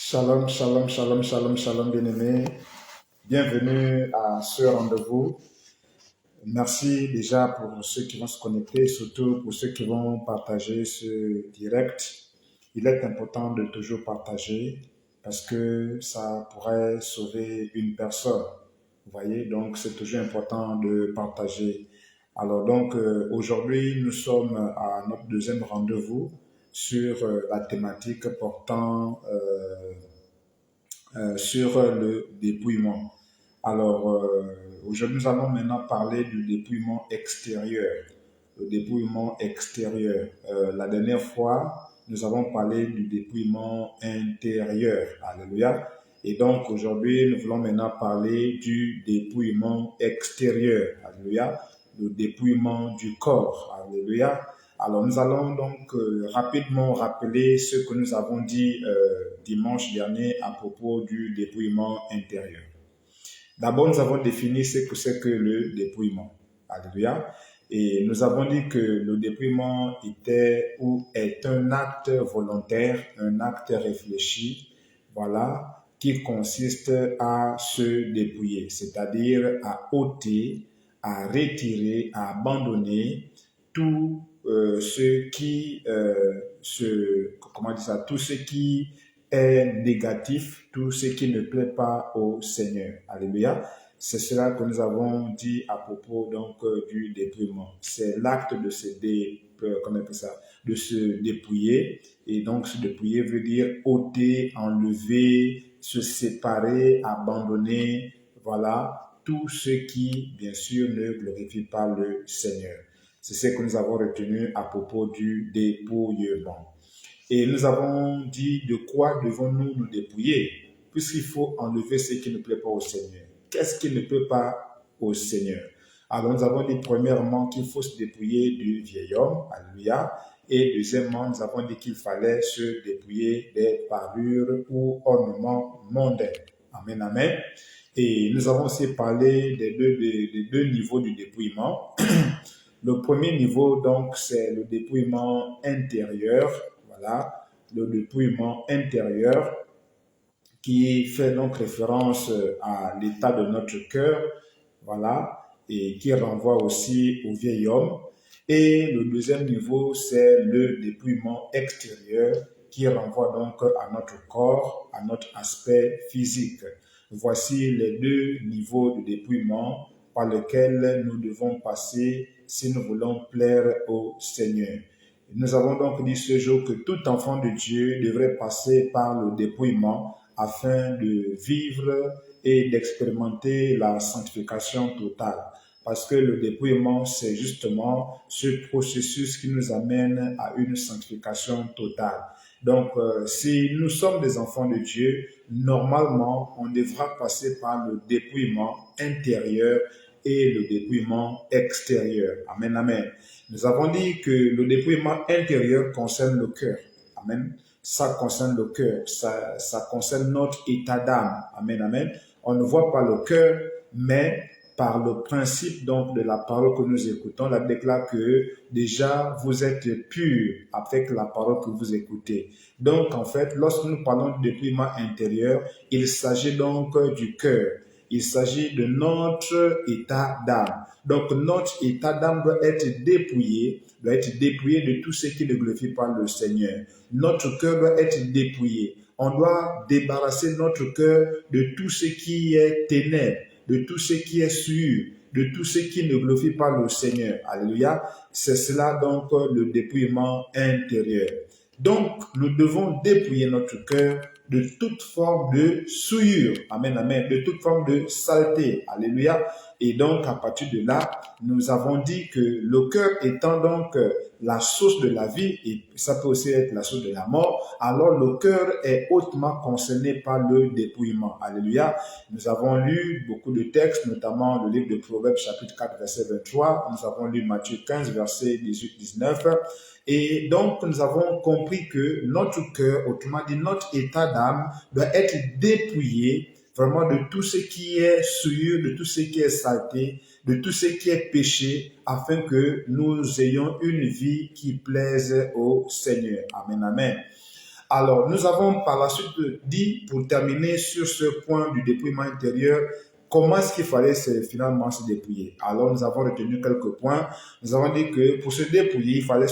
Shalom, shalom, shalom, shalom, shalom, bien-aimés. Bienvenue à ce rendez-vous. Merci déjà pour ceux qui vont se connecter, surtout pour ceux qui vont partager ce direct. Il est important de toujours partager parce que ça pourrait sauver une personne. Vous voyez, donc c'est toujours important de partager. Alors donc aujourd'hui, nous sommes à notre deuxième rendez-vous sur la thématique portant sur le dépouillement. Alors, aujourd'hui, nous allons maintenant parler du dépouillement extérieur. Le dépouillement extérieur. La dernière fois, nous avons parlé du dépouillement intérieur. Alléluia. Et donc, aujourd'hui, nous voulons maintenant parler du dépouillement extérieur. Alléluia. Le dépouillement du corps. Alléluia. Alors, nous allons donc rapidement rappeler ce que nous avons dit dimanche dernier à propos du dépouillement intérieur. D'abord, nous avons défini ce que c'est que le dépouillement. Alléluia. Et nous avons dit que le dépouillement était ou est un acte volontaire, un acte réfléchi, voilà, qui consiste à se dépouiller, c'est-à-dire à ôter, à retirer, à abandonner tout ce qui tout ce qui est négatif, tout ce qui ne plaît pas au Seigneur. Alléluia. C'est cela que nous avons dit à propos donc du dépouillement. C'est l'acte de de se dépouiller. Et donc se dépouiller veut dire ôter, enlever, se séparer, abandonner. Voilà, tout ce qui, bien sûr, ne glorifie pas le Seigneur. C'est ce que nous avons retenu à propos du dépouillement. Et nous avons dit de quoi devons-nous nous dépouiller, puisqu'il faut enlever ce qui ne plaît pas au Seigneur. Qu'est-ce qui ne plaît pas au Seigneur? Alors nous avons dit premièrement qu'il faut se dépouiller du vieil homme, alléluia. Et deuxièmement, nous avons dit qu'il fallait se dépouiller des parures ou ornements mondains. Amen, amen. Et nous avons aussi parlé des deux niveaux du dépouillement. Le premier niveau, donc, c'est le dépouillement intérieur. Voilà, le dépouillement intérieur qui fait donc référence à l'état de notre cœur, voilà, et qui renvoie aussi au vieil homme. Et le deuxième niveau, c'est le dépouillement extérieur qui renvoie donc à notre corps, à notre aspect physique. Voici les deux niveaux de dépouillement par lesquels nous devons passer si nous voulons plaire au Seigneur. Nous avons donc dit ce jour que tout enfant de Dieu devrait passer par le dépouillement afin de vivre et d'expérimenter la sanctification totale. Parce que le dépouillement, c'est justement ce processus qui nous amène à une sanctification totale. Donc, si nous sommes des enfants de Dieu, normalement, on devra passer par le dépouillement intérieur et le dépouillement extérieur. Amen, amen. Nous avons dit que le dépouillement intérieur concerne le cœur. Amen. Ça concerne le cœur, ça concerne notre état d'âme. Amen, amen. On ne voit pas le cœur, mais par le principe donc de la parole que nous écoutons, la déclare que déjà vous êtes purs avec la parole que vous écoutez. Donc en fait, lorsque nous parlons de dépouillement intérieur, il s'agit donc du cœur. Il s'agit de notre état d'âme. Donc notre état d'âme doit être dépouillé de tout ce qui ne glorifie pas le Seigneur. Notre cœur doit être dépouillé. On doit débarrasser notre cœur de tout ce qui est ténèbres, de tout ce qui est souillure, de tout ce qui ne glorifie pas le Seigneur. Alléluia. C'est cela donc le dépouillement intérieur. Donc, nous devons dépouiller notre cœur de toute forme de souillure. Amen, amen. De toute forme de saleté. Alléluia. Et donc, à partir de là, nous avons dit que le cœur étant donc la source de la vie, et ça peut aussi être la source de la mort, alors le cœur est hautement concerné par le dépouillement. Alléluia. Nous avons lu beaucoup de textes, notamment le livre de Proverbes, chapitre 4, verset 23. Nous avons lu Matthieu 15, verset 18-19. Et donc, nous avons compris que notre cœur, autrement dit, notre état d'âme, doit être dépouillé vraiment de tout ce qui est souillure, de tout ce qui est saleté, de tout ce qui est péché, afin que nous ayons une vie qui plaise au Seigneur. Amen, amen. Alors, nous avons par la suite dit, pour terminer sur ce point du dépouillement intérieur, comment est-ce qu'il fallait finalement se dépouiller? Alors, nous avons retenu quelques points. Nous avons dit que pour se dépouiller, il fallait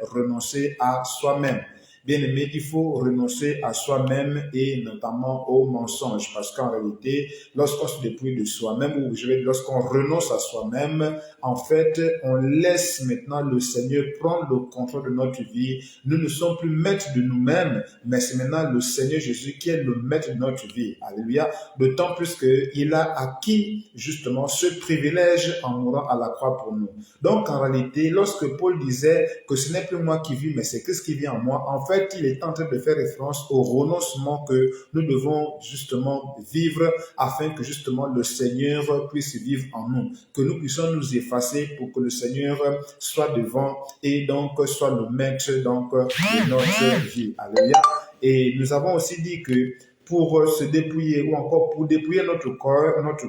renoncer à soi-même. Bien aimé, il faut renoncer à soi-même et notamment au mensonge, parce qu'en réalité, lorsqu'on se dépouille de soi-même, ou lorsqu'on renonce à soi-même, en fait, on laisse maintenant le Seigneur prendre le contrôle de notre vie. Nous ne sommes plus maîtres de nous-mêmes, mais c'est maintenant le Seigneur Jésus qui est le maître de notre vie. Alléluia. D'autant plus qu'il a acquis justement ce privilège en mourant à la croix pour nous. Donc, en réalité, lorsque Paul disait que ce n'est plus moi qui vis, mais c'est Christ qui vit en moi, en fait, il est en train de faire référence au renoncement que nous devons justement vivre afin que justement le Seigneur puisse vivre en nous, que nous puissions nous effacer pour que le Seigneur soit devant et donc soit le maître donc de notre vie. Alléluia. Et nous avons aussi dit que pour se dépouiller ou encore pour dépouiller notre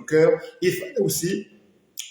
cœur, il fallait aussi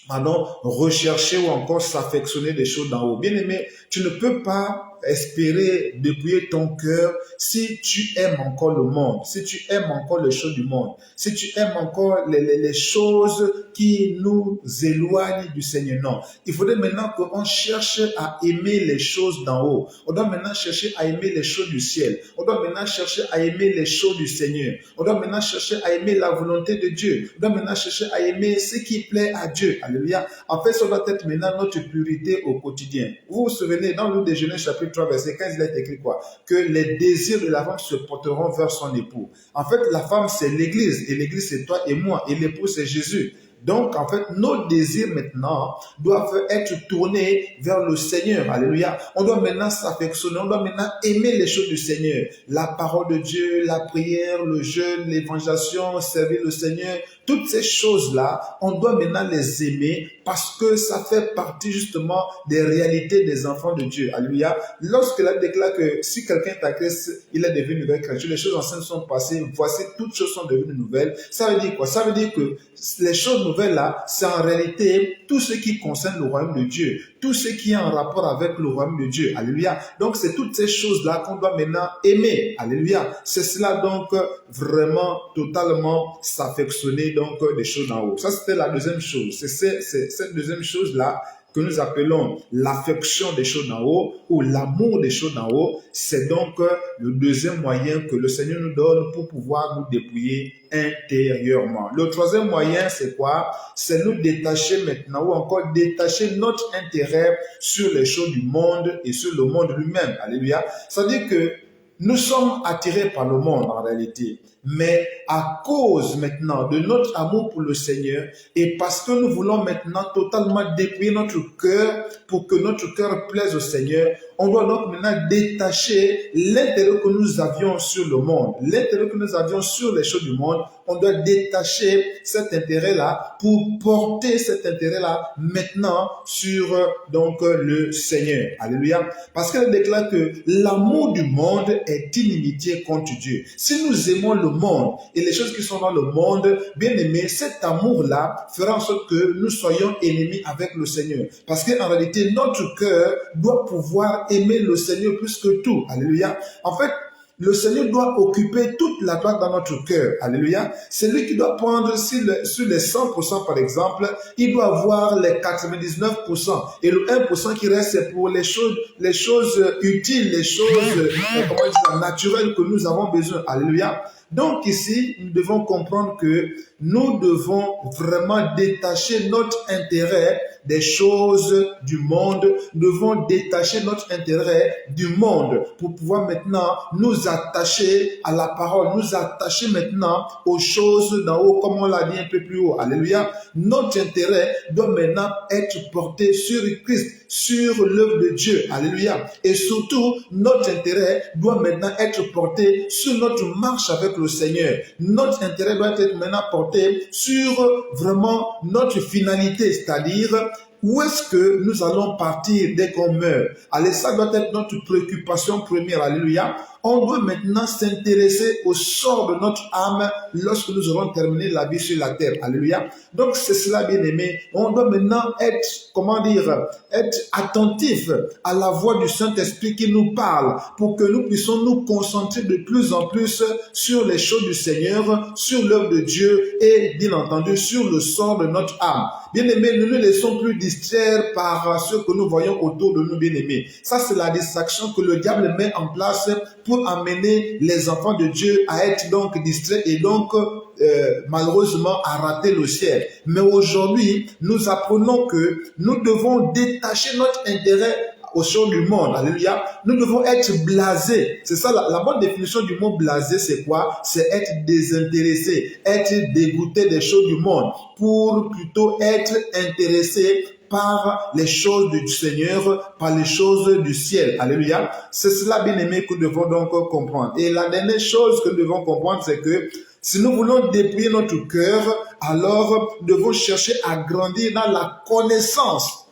rechercher ou encore s'affectionner des choses d'en haut. Bien aimé, tu ne peux pas espérer dépouiller ton cœur si tu aimes encore le monde, si tu aimes encore les choses du monde, si tu aimes encore les choses qui nous éloignent du Seigneur. Non, il faudrait maintenant qu'on cherche à aimer les choses d'en haut. On doit maintenant chercher à aimer les choses du ciel. On doit maintenant chercher à aimer les choses du Seigneur. On doit maintenant chercher à aimer la volonté de Dieu. On doit maintenant chercher à aimer ce qui plaît à Dieu. Alléluia. En fait, ça doit être maintenant notre priorité au quotidien. Vous vous souvenez, dans le déjeuner chapitre 3, verset 15, il est écrit quoi? Que les désirs de la femme se porteront vers son époux. En fait, la femme, c'est l'église. Et l'église, c'est toi et moi. Et l'époux, c'est Jésus. Donc, en fait, nos désirs maintenant doivent être tournés vers le Seigneur. Alléluia. On doit maintenant s'affectionner, on doit maintenant aimer les choses du Seigneur. La parole de Dieu, la prière, le jeûne, l'évangélisation, servir le Seigneur. Toutes ces choses-là, on doit maintenant les aimer parce que ça fait partie justement des réalités des enfants de Dieu. Alléluia. Lorsque la déclare que si quelqu'un est à Christ, il est devenu une nouvelle créature, les choses anciennes sont passées, voici toutes choses sont devenues nouvelles. Ça veut dire quoi? Ça veut dire que les choses nouvelles là, c'est en réalité tout ce qui concerne le royaume de Dieu, tout ce qui est en rapport avec le royaume de Dieu. Alléluia. Donc c'est toutes ces choses-là qu'on doit maintenant aimer. Alléluia. C'est cela donc vraiment totalement s'affectionner donc des choses d'en haut. Ça c'était la deuxième chose. C'est cette deuxième chose-là que nous appelons l'affection des choses d'en haut ou l'amour des choses d'en haut. C'est donc le deuxième moyen que le Seigneur nous donne pour pouvoir nous dépouiller intérieurement. Le troisième moyen, c'est quoi? C'est nous détacher maintenant ou encore détacher notre intérêt sur les choses du monde et sur le monde lui-même. Alléluia. C'est-à-dire que nous sommes attirés par le monde en réalité, mais à cause maintenant de notre amour pour le Seigneur et parce que nous voulons maintenant totalement dépouiller notre cœur pour que notre cœur plaise au Seigneur, on doit donc maintenant détacher l'intérêt que nous avions sur le monde, l'intérêt que nous avions sur les choses du monde. On doit détacher cet intérêt-là pour porter cet intérêt-là maintenant sur donc le Seigneur. Alléluia. Parce qu'elle déclare que l'amour du monde est inimitié contre Dieu. Si nous aimons le monde et les choses qui sont dans le monde, bien aimé, cet amour-là fera en sorte que nous soyons ennemis avec le Seigneur. Parce qu'en réalité, notre cœur doit pouvoir aimer le Seigneur plus que tout. Alléluia. En fait, le Seigneur doit occuper toute la place dans notre cœur. Alléluia. C'est lui qui doit prendre sur les 100% par exemple, il doit avoir les 99%. Et le 1% qui reste, c'est pour les choses utiles, les choses naturelles que nous avons besoin. Alléluia. Donc ici, nous devons comprendre que nous devons vraiment détacher notre intérêt des choses du monde. Nous devons détacher notre intérêt du monde pour pouvoir maintenant nous attacher à la parole, nous attacher maintenant aux choses d'en haut, comme on l'a dit un peu plus haut. Alléluia. Notre intérêt doit maintenant être porté sur Christ, sur l'œuvre de Dieu. Alléluia. Et surtout, notre intérêt doit maintenant être porté sur notre marche avec le Seigneur. Notre intérêt doit être maintenant porté sur vraiment notre finalité, c'est-à-dire où est-ce que nous allons partir dès qu'on meurt? Allez, ça doit être notre préoccupation première. Alléluia. On doit maintenant s'intéresser au sort de notre âme lorsque nous aurons terminé la vie sur la terre. Alléluia. Donc, c'est cela, bien aimé. On doit maintenant être, être attentif à la voix du Saint-Esprit qui nous parle pour que nous puissions nous concentrer de plus en plus sur les choses du Seigneur, sur l'œuvre de Dieu et, bien entendu, sur le sort de notre âme. Bien-aimés, ne nous laissons plus distraire par ce que nous voyons autour de nous, bien-aimés. Ça, c'est la distraction que le diable met en place pour amener les enfants de Dieu à être donc distraits et donc malheureusement à rater le ciel. Mais aujourd'hui, nous apprenons que nous devons détacher notre intérêt aux choses du monde. Alléluia. Nous devons être blasés. C'est ça, la bonne définition du mot blasé, c'est quoi? C'est être désintéressé, être dégoûté des choses du monde, pour plutôt être intéressé par les choses du Seigneur, par les choses du ciel. Alléluia. C'est cela, bien aimé, que nous devons donc comprendre. Et la dernière chose que nous devons comprendre, c'est que si nous voulons dépouiller notre cœur, alors nous devons chercher à grandir dans la connaissance,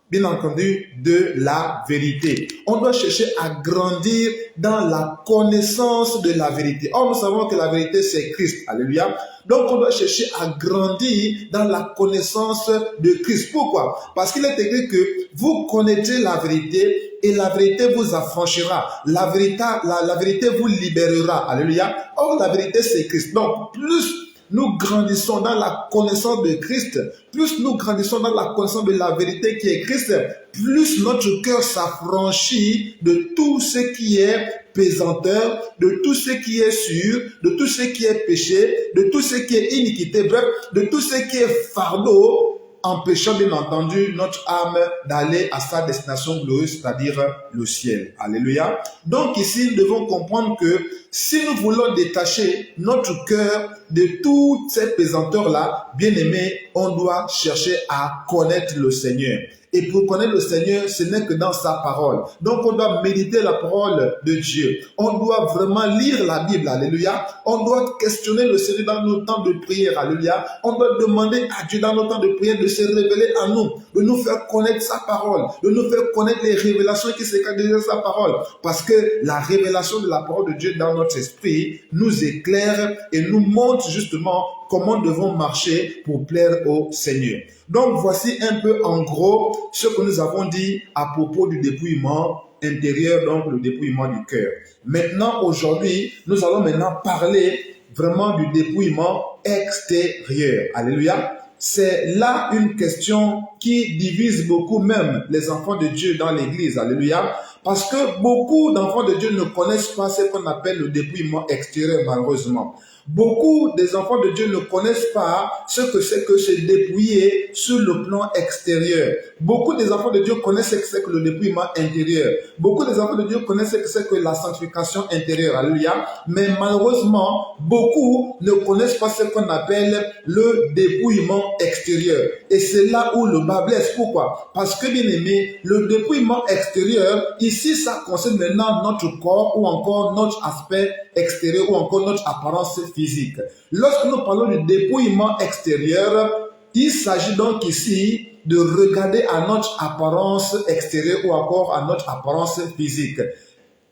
bien entendu, de la vérité. On doit chercher à grandir dans la connaissance de la vérité. Or, nous savons que la vérité, c'est Christ. Alléluia. Donc, on doit chercher à grandir dans la connaissance de Christ. Pourquoi? Parce qu'il est écrit que vous connaîtrez la vérité et la vérité vous affranchira. La vérité vous libérera. Alléluia. Or, la vérité, c'est Christ. Donc, plus nous grandissons dans la connaissance de Christ, plus nous grandissons dans la connaissance de la vérité qui est Christ, plus notre cœur s'affranchit de tout ce qui est pesanteur, de tout ce qui est sûr, de tout ce qui est péché, de tout ce qui est iniquité, bref, de tout ce qui est fardeau, empêchant bien entendu notre âme d'aller à sa destination glorieuse, c'est-à-dire le ciel. Alléluia. Donc ici, nous devons comprendre que si nous voulons détacher notre cœur de toutes ces pesanteurs-là, bien aimés, on doit chercher à connaître le Seigneur. Et pour connaître le Seigneur, ce n'est que dans sa parole. Donc on doit méditer la parole de Dieu. On doit vraiment lire la Bible. Alléluia. On doit questionner le Seigneur dans nos temps de prière. Alléluia. On doit demander à Dieu dans nos temps de prière de se révéler à nous, de nous faire connaître sa parole, de nous faire connaître les révélations qui se cachent derrière sa parole. Parce que la révélation de la parole de Dieu dans notre esprit nous éclaire et nous montre justement comment nous devons marcher pour plaire au Seigneur. Donc, voici un peu en gros ce que nous avons dit à propos du dépouillement intérieur, donc le dépouillement du cœur. Maintenant, aujourd'hui, nous allons maintenant parler vraiment du dépouillement extérieur. Alléluia. C'est là une question qui divise beaucoup même les enfants de Dieu dans l'église. Alléluia. Parce que beaucoup d'enfants de Dieu ne connaissent pas ce qu'on appelle le dépouillement extérieur, malheureusement. Beaucoup des enfants de Dieu ne connaissent pas ce que c'est que se dépouiller sur le plan extérieur. Beaucoup des enfants de Dieu connaissent ce que c'est que le dépouillement intérieur. Beaucoup des enfants de Dieu connaissent ce que c'est que la sanctification intérieure. Alléluia. Mais malheureusement, beaucoup ne connaissent pas ce qu'on appelle le dépouillement extérieur. Et c'est là où le bas blesse. Pourquoi? Parce que, bien aimé, le dépouillement extérieur, ici, ça concerne maintenant notre corps ou encore notre aspect extérieur ou encore notre apparence physique. Lorsque nous parlons du dépouillement extérieur, il s'agit donc ici de regarder à notre apparence extérieure ou encore à notre apparence physique.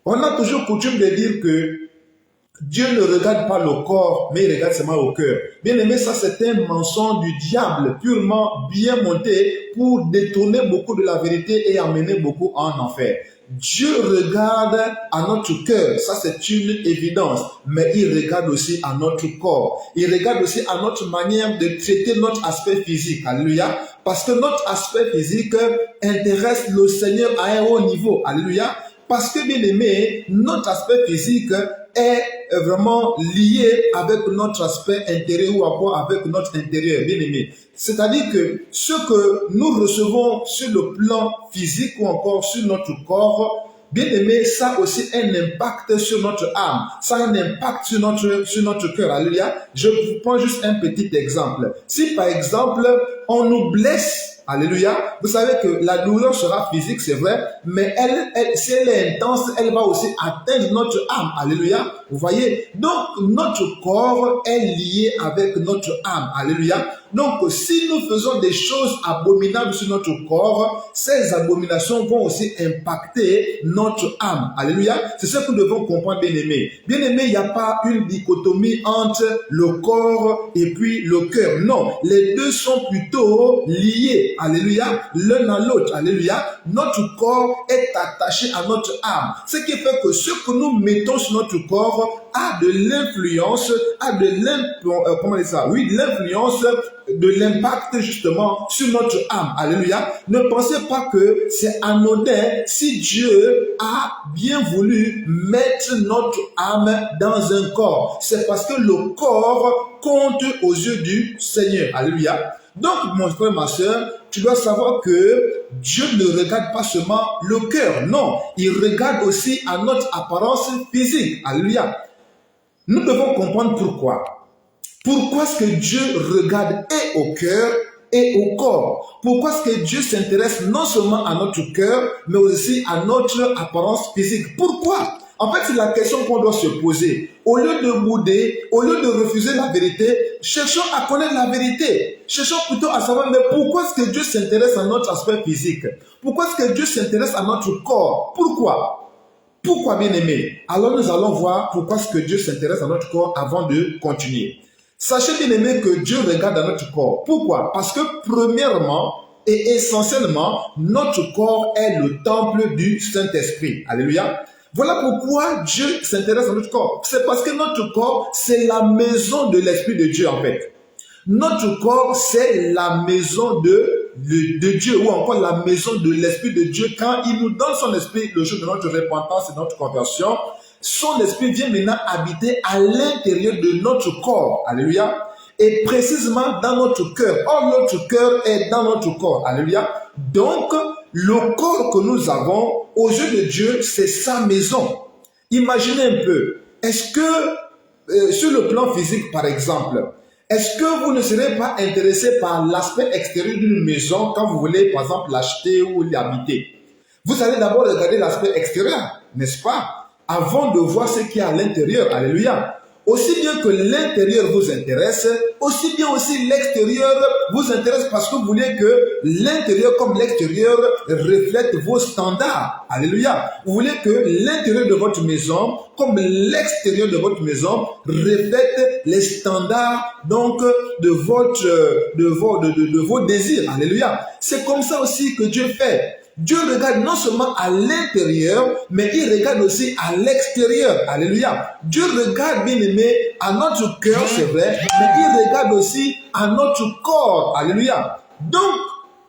On a toujours coutume de dire que Dieu ne regarde pas le corps, mais il regarde seulement au cœur. Bien aimé, ça c'est un mensonge du diable, purement bien monté pour détourner beaucoup de la vérité et amener beaucoup en enfer. Dieu regarde à notre cœur, ça c'est une évidence, mais il regarde aussi à notre corps. Il regarde aussi à notre manière de traiter notre aspect physique. Alléluia. Parce que notre aspect physique intéresse le Seigneur à un haut niveau. Alléluia. Parce que, bien aimé, notre aspect physique est vraiment lié avec notre aspect intérieur ou encore avec notre intérieur, bien aimé. C'est-à-dire que ce que nous recevons sur le plan physique ou encore sur notre corps, bien aimé, ça a aussi un impact sur notre âme, ça a un impact sur notre cœur. Alléluia. Je vous prends juste un petit exemple. Si par exemple, on nous blesse, alléluia, vous savez que la douleur sera physique, c'est vrai, mais si elle est intense, elle va aussi atteindre notre âme. Alléluia. Vous voyez, donc notre corps est lié avec notre âme. Alléluia. Donc, si nous faisons des choses abominables sur notre corps, ces abominations vont aussi impacter notre âme. Alléluia. C'est ce que nous devons comprendre, bien-aimés. Bien-aimés, il n'y a pas une dichotomie entre le corps et puis le cœur. Non, les deux sont plutôt liés. Alléluia. L'un à l'autre. Alléluia. Notre corps est attaché à notre âme. Ce qui fait que ce que nous mettons sur notre corps a de l'influence, l'influence de l'impact justement sur notre âme. Alléluia. Ne pensez pas que c'est anodin si Dieu a bien voulu mettre notre âme dans un corps. C'est parce que le corps compte aux yeux du Seigneur. Alléluia. Donc, mon frère, ma soeur, tu dois savoir que Dieu ne regarde pas seulement le cœur. Non, il regarde aussi à notre apparence physique. Alléluia. Nous devons comprendre pourquoi. Pourquoi est-ce que Dieu regarde et au cœur et au corps? Pourquoi est-ce que Dieu s'intéresse non seulement à notre cœur, mais aussi à notre apparence physique? Pourquoi? En fait, c'est la question qu'on doit se poser. Au lieu de bouder, au lieu de refuser la vérité, cherchons à connaître la vérité. Cherchons plutôt à savoir, mais pourquoi est-ce que Dieu s'intéresse à notre aspect physique? Pourquoi est-ce que Dieu s'intéresse à notre corps? Pourquoi? Pourquoi, bien-aimé? Alors nous allons voir pourquoi est-ce que Dieu s'intéresse à notre corps avant de continuer. Sachez, bien-aimé, que Dieu regarde à notre corps. Pourquoi? Parce que premièrement et essentiellement, notre corps est le temple du Saint-Esprit. Alléluia. Voilà pourquoi Dieu s'intéresse à notre corps. C'est parce que notre corps, c'est la maison de l'Esprit de Dieu en fait. Notre corps, c'est la maison de Dieu, ou encore la maison de l'Esprit de Dieu. Quand il nous donne son Esprit le jour de notre repentance et notre conversion, son Esprit vient maintenant habiter à l'intérieur de notre corps. Alléluia. Et précisément dans notre cœur. Or, notre cœur est dans notre corps. Alléluia. Donc, le corps que nous avons, aux yeux de Dieu, c'est sa maison. Imaginez un peu. Est-ce que, sur le plan physique, par exemple, est-ce que vous ne serez pas intéressé par l'aspect extérieur d'une maison quand vous voulez, par exemple, l'acheter ou l'y habiter? Vous allez d'abord regarder l'aspect extérieur, n'est-ce pas? Avant de voir ce qu'il y a à l'intérieur. Alléluia. Aussi bien que l'intérieur vous intéresse, aussi bien aussi l'extérieur vous intéresse parce que vous voulez que l'intérieur comme l'extérieur reflète vos standards. Alléluia. Vous voulez que l'intérieur de votre maison comme l'extérieur de votre maison reflète les standards donc de vos désirs. Alléluia. C'est comme ça aussi que Dieu fait. Dieu regarde non seulement à l'intérieur, mais il regarde aussi à l'extérieur. Alléluia. Dieu regarde, bien aimé, à notre cœur, c'est vrai, mais il regarde aussi à notre corps. Alléluia. Donc,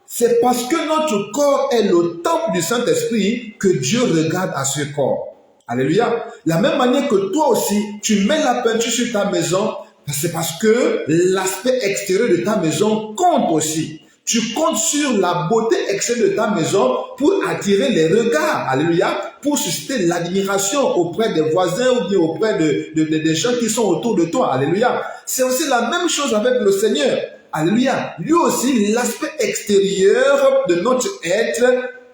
c'est parce que notre corps est le temple du Saint-Esprit que Dieu regarde à ce corps. Alléluia. La même manière que toi aussi, tu mets la peinture sur ta maison, c'est parce que l'aspect extérieur de ta maison compte aussi. Tu comptes sur la beauté extérieure de ta maison pour attirer les regards. Alléluia. Pour susciter l'admiration auprès des voisins ou bien auprès des gens qui sont autour de toi. Alléluia. C'est aussi la même chose avec le Seigneur. Alléluia. Lui aussi, l'aspect extérieur de notre être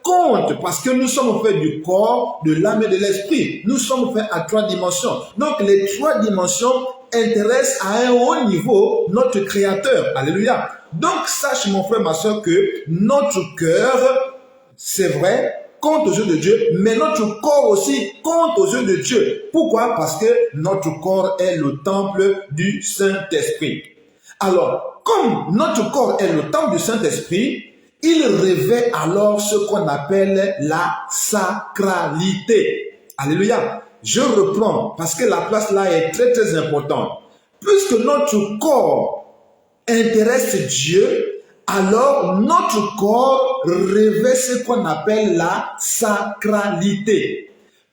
compte parce que nous sommes faits du corps, de l'âme et de l'esprit. Nous sommes faits à 3 dimensions. Donc, les 3 dimensions intéressent à un haut niveau notre Créateur. Alléluia. Donc, sache, mon frère, ma soeur, que notre cœur, c'est vrai, compte aux yeux de Dieu, mais notre corps aussi compte aux yeux de Dieu. Pourquoi? Parce que notre corps est le temple du Saint-Esprit. Alors, comme notre corps est le temple du Saint-Esprit, il revêt alors ce qu'on appelle la sacralité. Alléluia. Je reprends parce que la place là est très très importante. Puisque notre corps intéresse Dieu, alors notre corps revêt ce qu'on appelle la sacralité.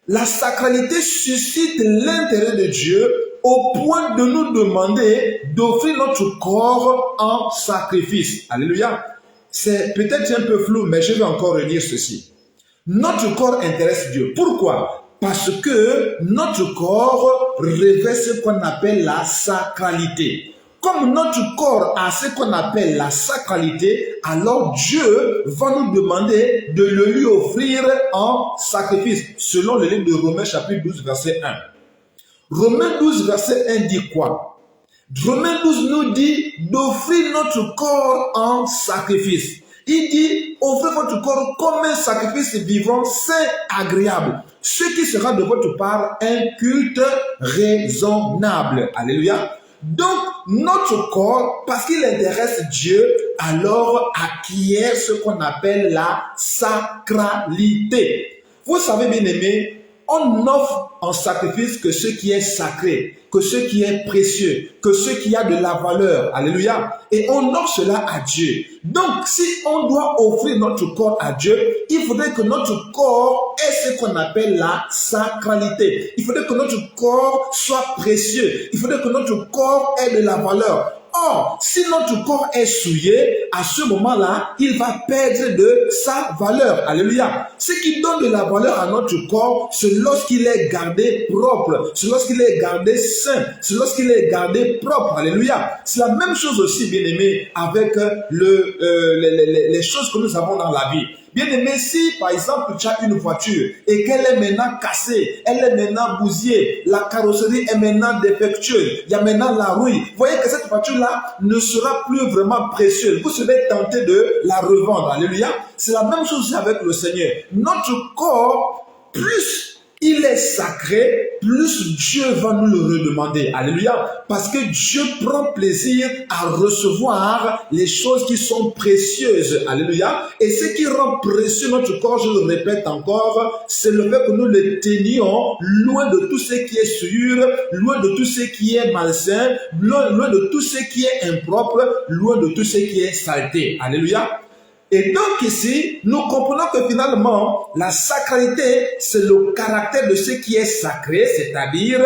La sacralité suscite l'intérêt de Dieu au point de nous demander d'offrir notre corps en sacrifice. Alléluia. C'est peut-être un peu flou, mais je vais encore redire ceci. Notre corps intéresse Dieu. Pourquoi? Parce que notre corps revêt ce qu'on appelle la sacralité. Comme notre corps a ce qu'on appelle la sacralité, alors Dieu va nous demander de le lui offrir en sacrifice, selon le livre de Romains chapitre 12, verset 1. Romains 12, verset 1 dit quoi? Romains 12 nous dit d'offrir notre corps en sacrifice. Il dit, offrez votre corps comme un sacrifice vivant, saint, agréable. Ce qui sera de votre part un culte raisonnable. Alléluia. Donc, notre corps, parce qu'il intéresse Dieu, alors acquiert ce qu'on appelle la sacralité. Vous savez, bien aimé, on offre en sacrifice que ce qui est sacré, que ce qui est précieux, que ce qui a de la valeur. Alléluia. Et on offre cela à Dieu. Donc, si on doit offrir notre corps à Dieu, il faudrait que notre corps ait ce qu'on appelle la sacralité. Il faudrait que notre corps soit précieux. Il faudrait que notre corps ait de la valeur. Or, si notre corps est souillé, à ce moment-là, il va perdre de sa valeur. Alléluia. Ce qui donne de la valeur à notre corps, c'est lorsqu'il est gardé propre, c'est lorsqu'il est gardé sain, c'est lorsqu'il est gardé propre. Alléluia. C'est la même chose aussi, bien aimé, avec les choses que nous avons dans la vie. Bien aimé, si par exemple tu as une voiture et qu'elle est maintenant cassée, elle est maintenant bousillée, la carrosserie est maintenant défectueuse, il y a maintenant la rouille, vous voyez que cette voiture-là ne sera plus vraiment précieuse. Vous serez tenté de la revendre. Alléluia. C'est la même chose avec le Seigneur. Notre corps, plus il est sacré, plus Dieu va nous le redemander. Alléluia. Parce que Dieu prend plaisir à recevoir les choses qui sont précieuses. Alléluia. Et ce qui rend précieux notre corps, je le répète encore, c'est le fait que nous le tenions loin de tout ce qui est souillure, loin de tout ce qui est malsain, loin de tout ce qui est impropre, loin de tout ce qui est saleté. Alléluia. Et donc ici, nous comprenons que finalement, la sacralité, c'est le caractère de ce qui est sacré, c'est-à-dire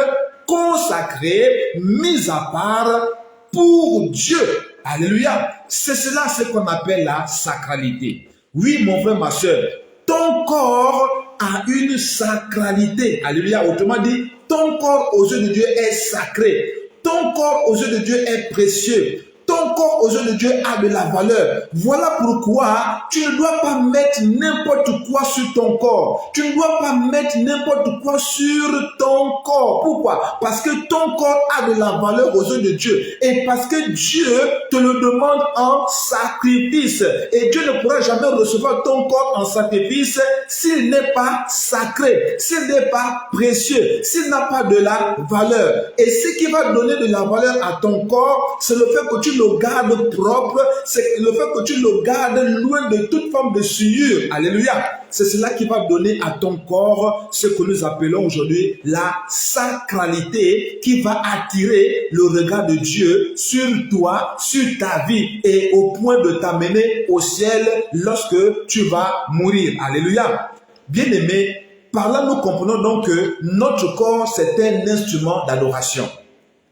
consacré, mis à part pour Dieu. Alléluia. C'est cela ce qu'on appelle la sacralité. Oui, mon frère, ma soeur, ton corps a une sacralité. Alléluia. Autrement dit, ton corps aux yeux de Dieu est sacré. Ton corps aux yeux de Dieu est précieux. Ton corps aux yeux de Dieu a de la valeur. Voilà pourquoi tu ne dois pas mettre n'importe quoi sur ton corps. Tu ne dois pas mettre n'importe quoi sur ton corps. Pourquoi? Parce que ton corps a de la valeur aux yeux de Dieu. Et parce que Dieu te le demande en sacrifice. Et Dieu ne pourra jamais recevoir ton corps en sacrifice s'il n'est pas sacré, s'il n'est pas précieux, s'il n'a pas de la valeur. Et ce qui va donner de la valeur à ton corps, c'est le fait que tu le gardes propre, c'est le fait que tu le gardes loin de toute forme de souillure. Alléluia. C'est cela qui va donner à ton corps ce que nous appelons aujourd'hui la sacralité, qui va attirer le regard de Dieu sur toi, sur ta vie, et au point de t'amener au ciel lorsque tu vas mourir. Alléluia. Bien-aimés, par là nous comprenons donc que notre corps c'est un instrument d'adoration.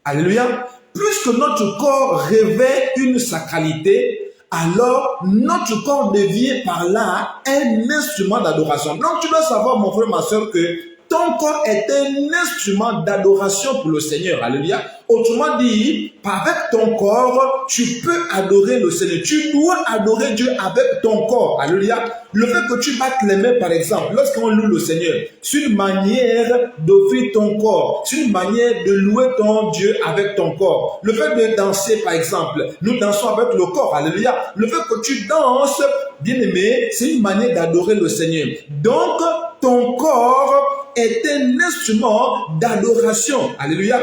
Alléluia. Puisque notre corps revêt une sacralité, alors notre corps devient par là un instrument d'adoration. Donc tu dois savoir, mon frère, ma soeur, que ton corps est un instrument d'adoration pour le Seigneur. Alléluia. Autrement dit, avec ton corps, tu peux adorer le Seigneur. Tu dois adorer Dieu avec ton corps. Alléluia. Le fait que tu battes les mains, par exemple, lorsqu'on loue le Seigneur, c'est une manière d'offrir ton corps. C'est une manière de louer ton Dieu avec ton corps. Le fait de danser, par exemple, nous dansons avec le corps. Alléluia. Le fait que tu danses, bien-aimé, c'est une manière d'adorer le Seigneur. Donc, ton corps est un instrument d'adoration. Alléluia.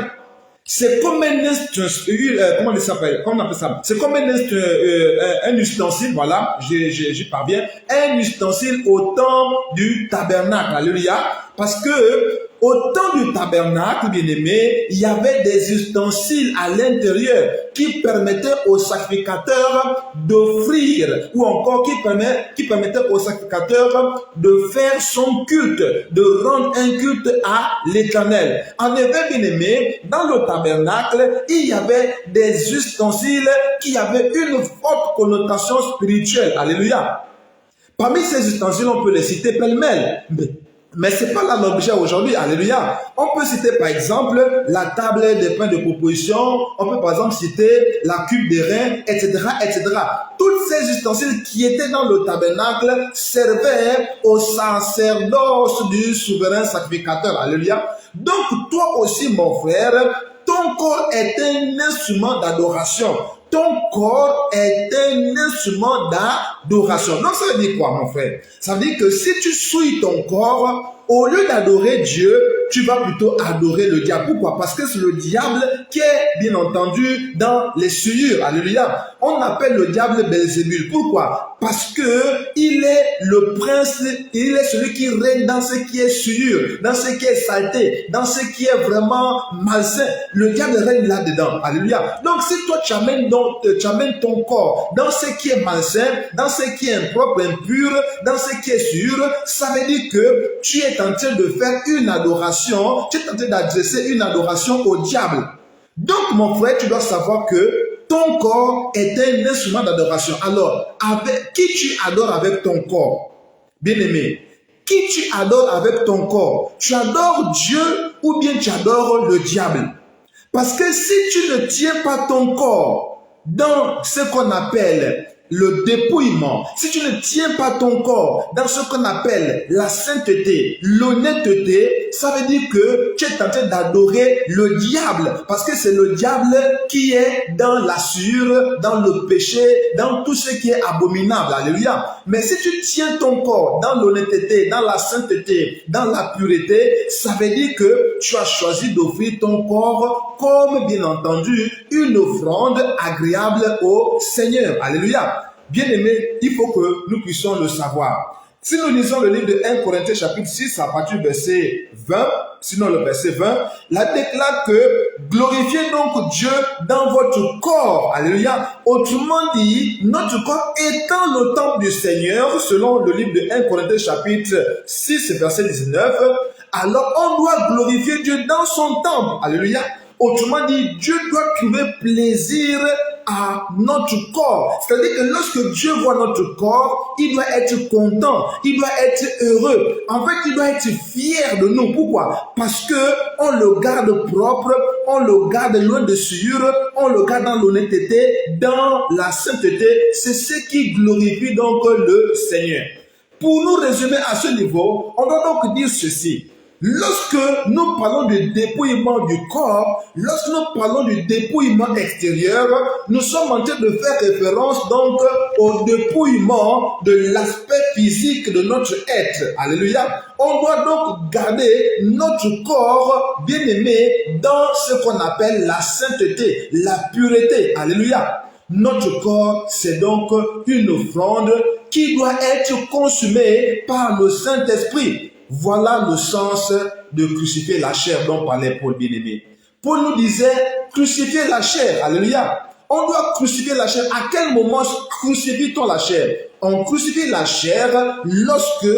C'est comme un ustensile, comment on appelle ça? C'est comme un ustensile, voilà, j'y parviens, un ustensile au temps du tabernacle, alléluia, parce que au temps du tabernacle, bien aimé, il y avait des ustensiles à l'intérieur qui permettaient au sacrificateur d'offrir, ou encore qui permettaient au sacrificateur de faire son culte, de rendre un culte à l'Éternel. En effet, bien aimé, dans le tabernacle, il y avait des ustensiles qui avaient une forte connotation spirituelle. Alléluia. Parmi ces ustensiles, on peut les citer pêle-mêle. Mais ce n'est pas là l'objet aujourd'hui, alléluia. On peut citer par exemple la table des pains de proposition, on peut par exemple citer la cuve des reins, etc., etc. Toutes ces ustensiles qui étaient dans le tabernacle servaient au sacerdoce du souverain sacrificateur, alléluia. Donc toi aussi mon frère, ton corps est un instrument d'adoration. Ton corps est un instrument d'adoration. Donc ça veut dire quoi, mon frère? Ça veut dire que si tu souilles ton corps, au lieu d'adorer Dieu, tu vas plutôt adorer le diable. Pourquoi? Parce que c'est le diable qui est, bien entendu, dans les souillures. Alléluia. On appelle le diable Belzébul. Pourquoi? Parce que il est le prince, il est celui qui règne dans ce qui est souillure, dans ce qui est saleté, dans ce qui est vraiment malsain. Le diable règne là-dedans. Alléluia. Donc si toi tu amènes ton corps dans ce qui est malsain, dans ce qui est impropre, impur, dans ce qui est sûr, ça veut dire que tu es en train de faire une adoration, tu es en train d'adresser une adoration au diable. Donc mon frère, tu dois savoir que ton corps est un instrument d'adoration. Alors, avec qui tu adores avec ton corps? Bien-aimé, qui tu adores avec ton corps? Tu adores Dieu ou bien tu adores le diable? Parce que si tu ne tiens pas ton corps dans ce qu'on appelle le dépouillement, si tu ne tiens pas ton corps dans ce qu'on appelle la sainteté, l'honnêteté, ça veut dire que tu es en train d'adorer le diable, parce que c'est le diable qui est dans la souillure, dans le péché, dans tout ce qui est abominable. Alléluia. Mais si tu tiens ton corps dans l'honnêteté, dans la sainteté, dans la pureté, ça veut dire que tu as choisi d'offrir ton corps comme, bien entendu, une offrande agréable au Seigneur. Alléluia. Bien-aimé, il faut que nous puissions le savoir. Si nous lisons le livre de 1 Corinthiens chapitre 6 à partir du verset 20, sinon le verset 20, là déclare que glorifiez donc Dieu dans votre corps. Alléluia. Autrement dit, notre corps étant le temple du Seigneur, selon le livre de 1 Corinthiens chapitre 6 verset 19, alors on doit glorifier Dieu dans son temple. Alléluia. Autrement dit, Dieu doit trouver plaisir à notre corps. C'est-à-dire que lorsque Dieu voit notre corps, il doit être content, il doit être heureux. En fait, il doit être fier de nous. Pourquoi? Parce que on le garde propre, on le garde loin de souillure, on le garde dans l'honnêteté, dans la sainteté. C'est ce qui glorifie donc le Seigneur. Pour nous résumer à ce niveau, on doit donc dire ceci. Lorsque nous parlons du dépouillement du corps, lorsque nous parlons du dépouillement extérieur, nous sommes en train de faire référence donc au dépouillement de l'aspect physique de notre être. Alléluia. On doit donc garder notre corps bien-aimé dans ce qu'on appelle la sainteté, la pureté. Alléluia. Notre corps, c'est donc une offrande qui doit être consumée par le Saint-Esprit. Voilà le sens de crucifier la chair dont parlait Paul bien-aimé. Paul nous disait, crucifier la chair. Alléluia. On doit crucifier la chair. À quel moment crucifie-t-on la chair? On crucifie la chair lorsque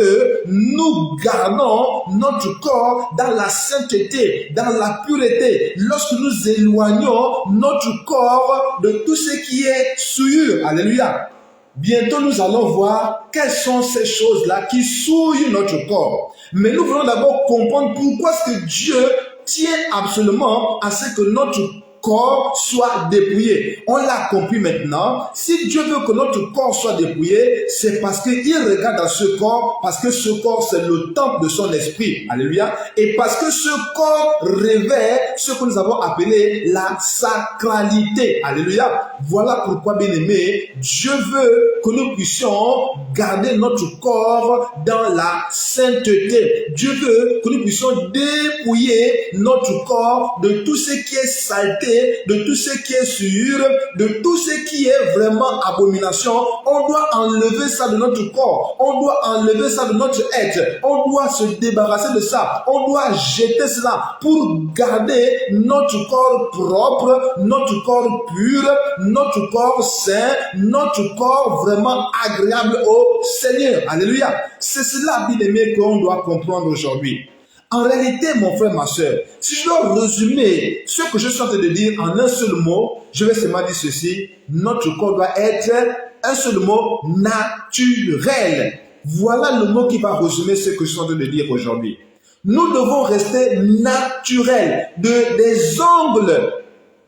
nous gardons notre corps dans la sainteté, dans la pureté, lorsque nous éloignons notre corps de tout ce qui est souillure. Alléluia. Bientôt, nous allons voir quelles sont ces choses-là qui souillent notre corps. Mais nous voulons d'abord comprendre pourquoi est-ce que Dieu tient absolument à ce que notre corps soit dépouillé. On l'a compris maintenant. Si Dieu veut que notre corps soit dépouillé, c'est parce qu'il regarde dans ce corps, parce que ce corps, c'est le temple de son esprit. Alléluia. Et parce que ce corps révèle ce que nous avons appelé la sacralité. Alléluia. Voilà pourquoi, bien-aimé, Dieu veut que nous puissions garder notre corps dans la sainteté. Dieu veut que nous puissions dépouiller notre corps de tout ce qui est saleté, de tout ce qui est souillure, de tout ce qui est vraiment abomination. On doit enlever ça de notre corps. On doit enlever ça de notre être. On doit se débarrasser de ça. On doit jeter cela pour garder notre corps propre, notre corps pur, notre corps saint, notre corps vraiment agréable au Seigneur. Alléluia. C'est cela, bien-aimé, qu'on doit comprendre aujourd'hui. En réalité, mon frère, ma soeur, si je dois résumer ce que je suis en train de dire en un seul mot, je vais seulement dire ceci. Notre corps doit être un seul mot, naturel. Voilà le mot qui va résumer ce que je suis en train de dire aujourd'hui. Nous devons rester naturels, des ongles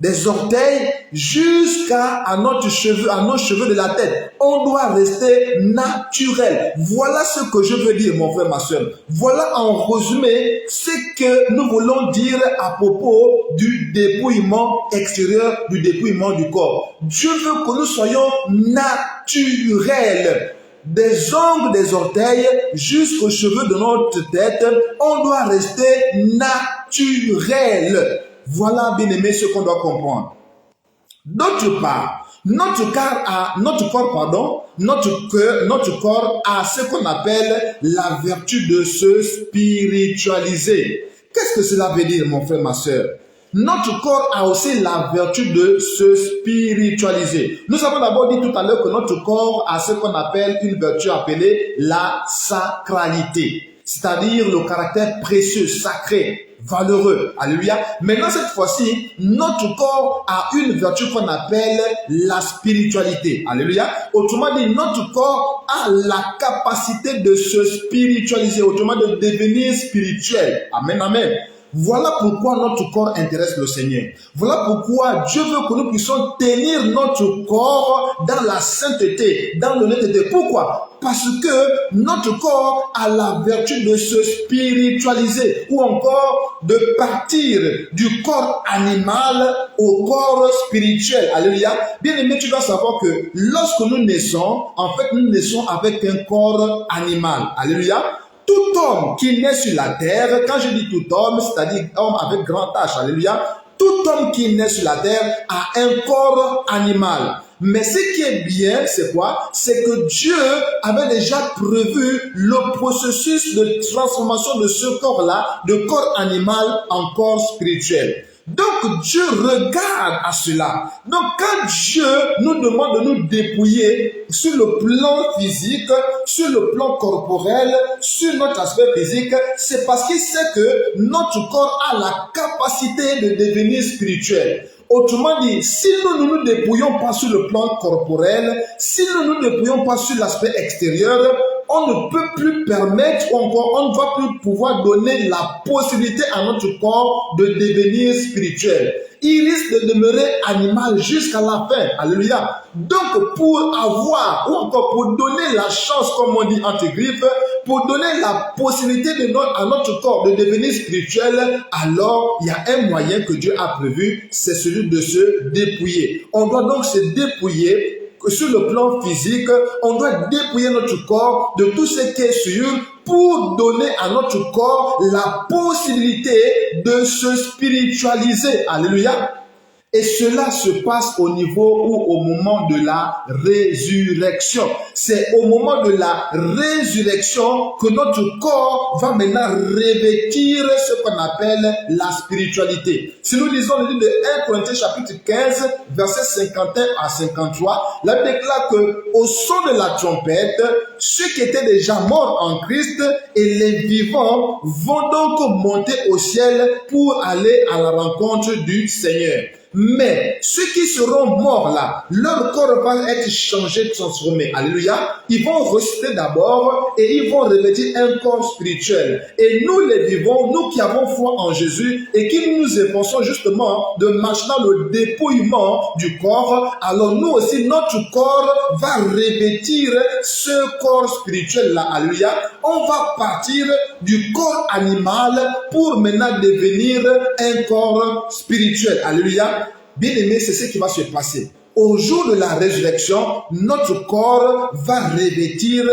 des orteils jusqu'à nos cheveux de la tête. On doit rester naturel. Voilà ce que je veux dire, mon frère, ma soeur. Voilà en résumé ce que nous voulons dire à propos du dépouillement extérieur, du dépouillement du corps. Dieu veut que nous soyons naturels. Des ongles des orteils jusqu'aux cheveux de notre tête, on doit rester naturel. Voilà, bien aimé, ce qu'on doit comprendre. D'autre part, notre corps a ce qu'on appelle la vertu de se spiritualiser. Qu'est-ce que cela veut dire, mon frère, ma soeur? Notre corps a aussi la vertu de se spiritualiser. Nous avons d'abord dit tout à l'heure que notre corps a ce qu'on appelle une vertu appelée la sacralité, c'est-à-dire le caractère précieux, sacré, valeureux. Alléluia. Maintenant, cette fois-ci, notre corps a une vertu qu'on appelle la spiritualité. Alléluia. Autrement dit, notre corps a la capacité de se spiritualiser, autrement de devenir spirituel. Amen, amen. Voilà pourquoi notre corps intéresse le Seigneur. Voilà pourquoi Dieu veut que nous puissions tenir notre corps dans la sainteté, dans l'honnêteté. Pourquoi? Parce que notre corps a la vertu de se spiritualiser ou encore de partir du corps animal au corps spirituel. Alléluia. Bien aimé, tu dois savoir que lorsque nous naissons, en fait, nous naissons avec un corps animal. Alléluia. Tout homme qui naît sur la terre, quand je dis tout homme, c'est-à-dire homme avec grand H, alléluia, tout homme qui naît sur la terre a un corps animal. Mais ce qui est bien, c'est quoi? C'est que Dieu avait déjà prévu le processus de transformation de ce corps-là, de corps animal en corps spirituel. Donc Dieu regarde à cela. Donc quand Dieu nous demande de nous dépouiller sur le plan physique, sur le plan corporel, sur notre aspect physique, c'est parce qu'il sait que notre corps a la capacité de devenir spirituel. Autrement dit, si nous ne nous dépouillons pas sur le plan corporel, si nous ne nous dépouillons pas sur l'aspect extérieur, on ne peut plus permettre, ou encore on ne va plus pouvoir donner la possibilité à notre corps de devenir spirituel. Il risque de demeurer animal jusqu'à la fin. Alléluia. Donc pour avoir, ou encore pour donner la chance, comme on dit entre griffes, pour donner la possibilité à notre corps de devenir spirituel, alors il y a un moyen que Dieu a prévu, c'est celui de se dépouiller. On doit donc se dépouiller. Sur le plan physique, on doit dépouiller notre corps de tout ce qui est sûr pour donner à notre corps la possibilité de se spiritualiser. Alléluia. Et cela se passe au niveau ou au moment de la résurrection. C'est au moment de la résurrection que notre corps va maintenant revêtir ce qu'on appelle la spiritualité. Si nous lisons le livre de 1 Corinthiens chapitre 15, versets 51 à 53, là déclare que au son de la trompette, ceux qui étaient déjà morts en Christ et les vivants vont donc monter au ciel pour aller à la rencontre du Seigneur. Mais ceux qui seront morts là, leur corps va être changé, transformé. Alléluia. Ils vont ressusciter d'abord et ils vont revêtir un corps spirituel. Et nous les vivons, nous qui avons foi en Jésus et qui nous efforçons justement de marcher dans le dépouillement du corps, alors nous aussi, notre corps va revêtir ce corps spirituel là. Alléluia. On va partir du corps animal pour maintenant devenir un corps spirituel. Alléluia. Bien aimé, c'est ce qui va se passer. Au jour de la résurrection, notre corps va revêtir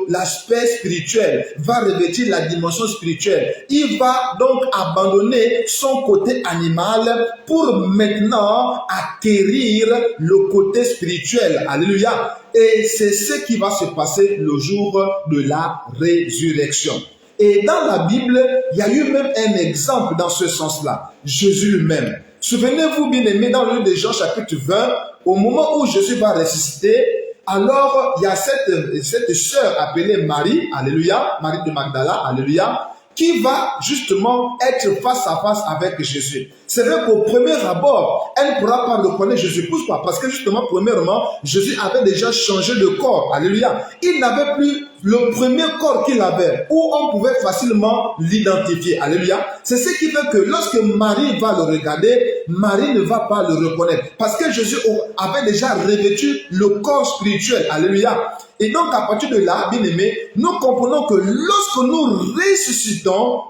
l'aspect spirituel, va revêtir la dimension spirituelle. Il va donc abandonner son côté animal pour maintenant acquérir le côté spirituel. Alléluia. Et c'est ce qui va se passer le jour de la résurrection. Et dans la Bible, il y a eu même un exemple dans ce sens-là. Jésus lui-même. Souvenez-vous, bien aimé, dans le livre de Jean chapitre 20, au moment où Jésus va ressusciter, alors il y a cette sœur appelée Marie, alléluia, Marie de Magdala, alléluia, qui va justement être face à face avec Jésus. C'est vrai qu'au premier abord, elle ne pourra pas reconnaître Jésus. Pourquoi? Parce que justement, premièrement, Jésus avait déjà changé de corps. Alléluia. Il n'avait plus le premier corps qu'il avait, où on pouvait facilement l'identifier. Alléluia. C'est ce qui fait que lorsque Marie va le regarder, Marie ne va pas le reconnaître. Parce que Jésus avait déjà revêtu le corps spirituel. Alléluia. Et donc, à partir de là, bien aimé, nous comprenons que lorsque nous ressuscitons,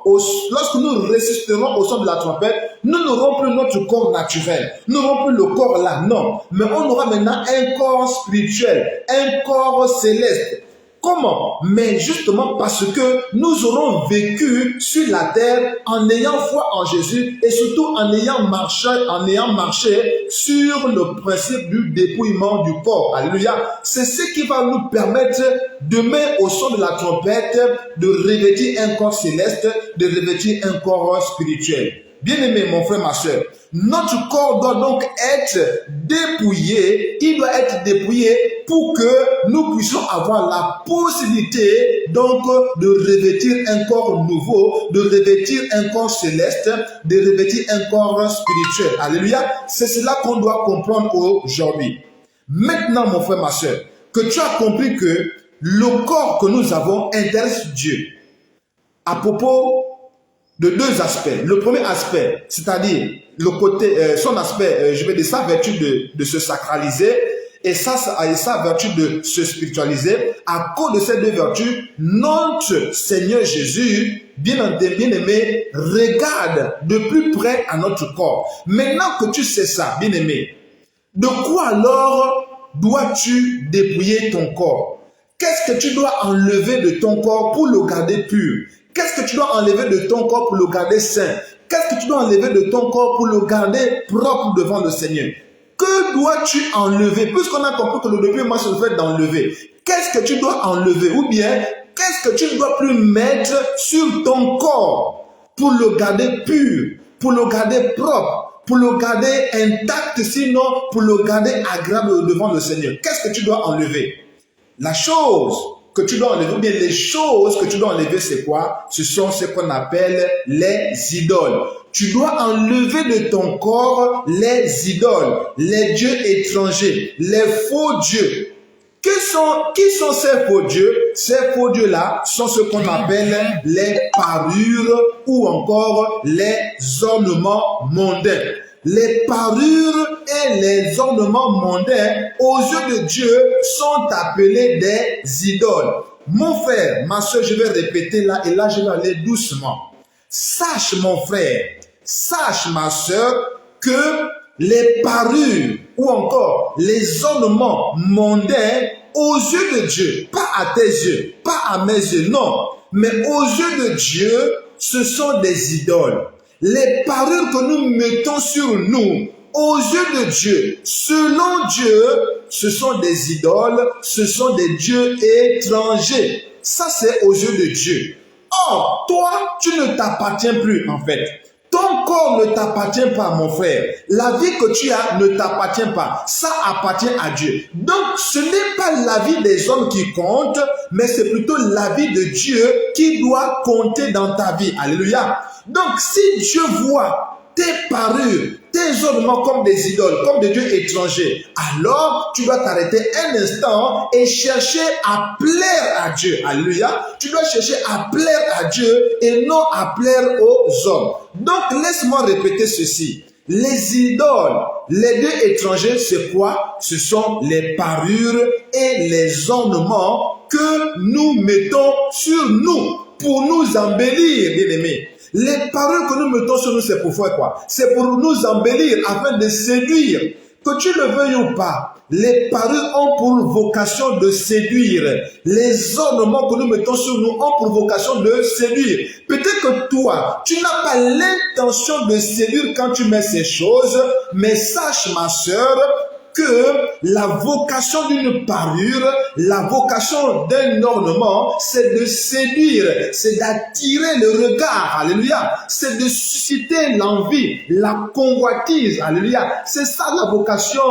lorsque nous ressusciterons au son de la trompette, nous n'aurons plus notre corps naturel. Nous n'aurons plus le corps là, non. Mais on aura maintenant un corps spirituel, un corps céleste. Comment? Mais justement parce que nous aurons vécu sur la terre en ayant foi en Jésus et surtout en ayant marché sur le principe du dépouillement du corps. Alléluia. C'est ce qui va nous permettre demain au son de la trompette de revêtir un corps céleste, de revêtir un corps spirituel. Bien-aimé, mon frère, ma soeur, notre corps doit donc être dépouillé. Il doit être dépouillé pour que nous puissions avoir la possibilité donc de revêtir un corps nouveau, de revêtir un corps céleste, de revêtir un corps spirituel. Alléluia. C'est cela qu'on doit comprendre aujourd'hui. Maintenant, mon frère, ma soeur, que tu as compris que le corps que nous avons intéresse Dieu. À propos de deux aspects. Le premier aspect, c'est-à-dire le côté, son aspect, je vais dire sa vertu de se sacraliser et sa vertu de se spiritualiser. À cause de ces deux vertus, notre Seigneur Jésus, bien aimé, regarde de plus près à notre corps. Maintenant que tu sais ça, bien aimé, de quoi alors dois-tu dépouiller ton corps? Qu'est-ce que tu dois enlever de ton corps pour le garder pur? Qu'est-ce que tu dois enlever de ton corps pour le garder saint? Qu'est-ce que tu dois enlever de ton corps pour le garder propre devant le Seigneur? Que dois-tu enlever? Puisqu'on a compris que le dépouillement c'est le fait d'enlever. Qu'est-ce que tu dois enlever? Ou bien, qu'est-ce que tu ne dois plus mettre sur ton corps pour le garder pur, pour le garder propre, pour le garder intact, sinon pour le garder agréable devant le Seigneur? Qu'est-ce que tu dois enlever? La chose que tu dois enlever, ou bien les choses que tu dois enlever, c'est quoi? Ce sont ce qu'on appelle les idoles. Tu dois enlever de ton corps les idoles, les dieux étrangers, les faux dieux. Qui sont ces faux dieux? Ces faux dieux-là sont ce qu'on appelle les parures ou encore les ornements mondains. Les parures et les ornements mondains, aux yeux de Dieu, sont appelés des idoles. Mon frère, ma soeur, je vais répéter là, et là je vais aller doucement. Sache, mon frère, sache, ma soeur, que les parures ou encore les ornements mondains, aux yeux de Dieu, pas à tes yeux, pas à mes yeux, non, mais aux yeux de Dieu, ce sont des idoles. Les parures que nous mettons sur nous, aux yeux de Dieu, selon Dieu, ce sont des idoles, ce sont des dieux étrangers. Ça, c'est aux yeux de Dieu. Or, toi, tu ne t'appartiens plus, en fait. Ton corps ne t'appartient pas, mon frère. La vie que tu as ne t'appartient pas. Ça appartient à Dieu. Donc, ce n'est pas la vie des hommes qui compte, mais c'est plutôt la vie de Dieu qui doit compter dans ta vie. Alléluia. Donc, si Dieu voit tes parures, tes ornements comme des idoles, comme des dieux étrangers, alors tu dois t'arrêter un instant et chercher à plaire à Dieu. Alléluia. Tu dois chercher à plaire à Dieu et non à plaire aux hommes. Donc, laisse-moi répéter ceci. Les idoles, les dieux étrangers, c'est quoi? Ce sont les parures et les ornements que nous mettons sur nous pour nous embellir, bien-aimés. Les parures que nous mettons sur nous, c'est pour faire quoi? C'est pour nous embellir, afin de séduire. Que tu le veuilles ou pas, les parures ont pour vocation de séduire. Les ornements que nous mettons sur nous ont pour vocation de séduire. Peut-être que toi, tu n'as pas l'intention de séduire quand tu mets ces choses, mais sache, ma sœur, que la vocation d'une parure, la vocation d'un ornement, c'est de séduire, c'est d'attirer le regard, alléluia, c'est de susciter l'envie, la convoitise, alléluia. C'est ça la vocation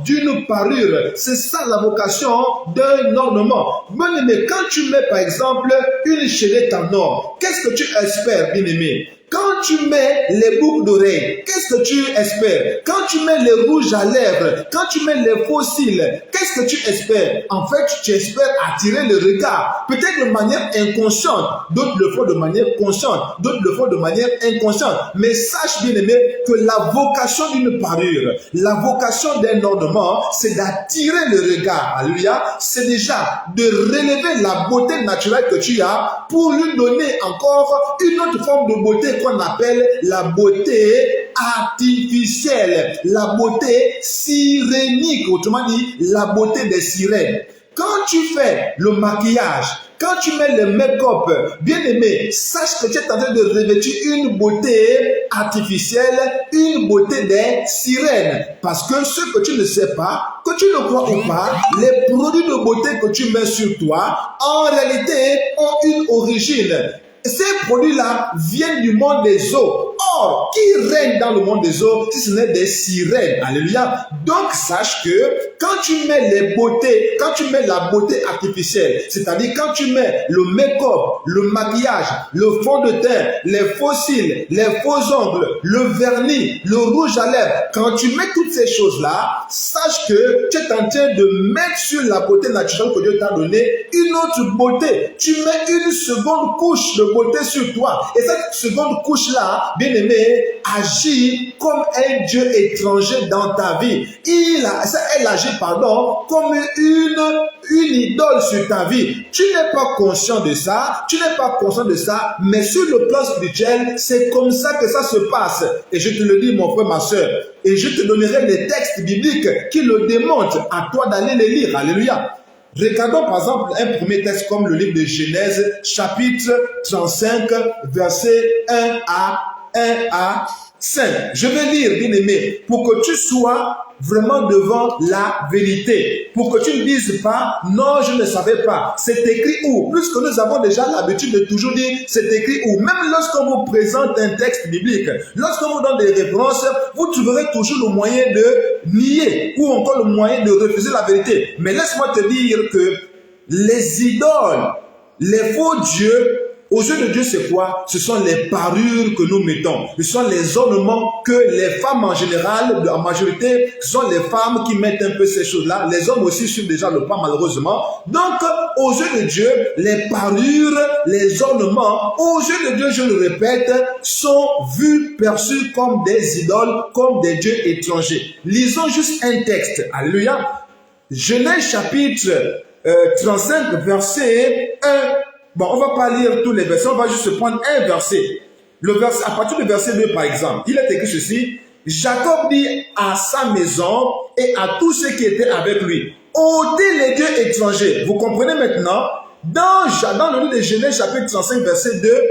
d'une parure, c'est ça la vocation d'un ornement. Bien-aimé, quand tu mets par exemple une chaînette en or, qu'est-ce que tu espères, bien-aimé? Quand quand tu mets les boucles d'oreilles, qu'est-ce que tu espères? Quand tu mets les rouges à lèvres, quand tu mets les faux cils, qu'est-ce que tu espères? En fait, tu espères attirer le regard, peut-être de manière inconsciente, d'autres le font de manière consciente, d'autres le font de manière inconsciente. Mais sache bien aimé que la vocation d'une parure, la vocation d'un ornement, c'est d'attirer le regard. Alléluia. C'est déjà de relever la beauté naturelle que tu as pour lui donner encore une autre forme de beauté qu'on appelle la beauté artificielle, la beauté sirénique, autrement dit, la beauté des sirènes. Quand tu fais le maquillage, quand tu mets le make-up, bien aimé, sache que tu es en train de revêtir une beauté artificielle, une beauté des sirènes. Parce que ce que tu ne sais pas, que tu le crois ou pas, les produits de beauté que tu mets sur toi, en réalité, ont une origine. Ces produits-là viennent du monde des eaux. Or, qui règne dans le monde des eaux si ce n'est des sirènes? Alléluia. Donc, sache que quand tu mets les beautés, quand tu mets la beauté artificielle, c'est-à-dire quand tu mets le make-up, le maquillage, le fond de teint, les faux cils, les faux ongles, le vernis, le rouge à lèvres, quand tu mets toutes ces choses-là, sache que tu es en train de mettre sur la beauté naturelle que Dieu t'a donnée une autre beauté. Tu mets une seconde couche de beauté sur toi. Et cette seconde couche-là, bien aimé, agit comme un Dieu étranger dans ta vie. Elle agit, comme une idole sur ta vie. Tu n'es pas conscient de ça, mais sur le plan spirituel, c'est comme ça que ça se passe. Et je te le dis, mon frère, ma soeur, et je te donnerai les textes bibliques qui le démontrent. À toi d'aller les lire. Alléluia. Regardons par exemple un premier texte comme le livre de Genèse, chapitre 35, versets 1 à 5. Je vais lire, bien aimé, pour que tu sois vraiment devant la vérité. Pour que tu ne dises pas, non, je ne savais pas. C'est écrit où? Puisque nous avons déjà l'habitude de toujours dire, c'est écrit où? Même lorsqu'on vous présente un texte biblique, lorsqu'on vous donne des références, vous trouverez toujours le moyen de nier ou encore le moyen de refuser la vérité. Mais laisse-moi te dire que les idoles, les faux dieux, aux yeux de Dieu, c'est quoi? Ce sont les parures que nous mettons. Ce sont les ornements que les femmes en général, en majorité, ce sont les femmes qui mettent un peu ces choses-là. Les hommes aussi suivent déjà le pas, malheureusement. Donc, aux yeux de Dieu, les parures, les ornements, aux yeux de Dieu, je le répète, sont vus, perçus comme des idoles, comme des dieux étrangers. Lisons juste un texte. Alléluia. Genèse chapitre 35, verset 1. Bon, on ne va pas lire tous les versets, on va juste prendre un verset. À partir du verset 2, par exemple, il est écrit ceci. Jacob dit à sa maison et à tous ceux qui étaient avec lui, ôtez les dieux étrangers. Vous comprenez maintenant? Dans le livre de Genèse, chapitre 35, verset 2,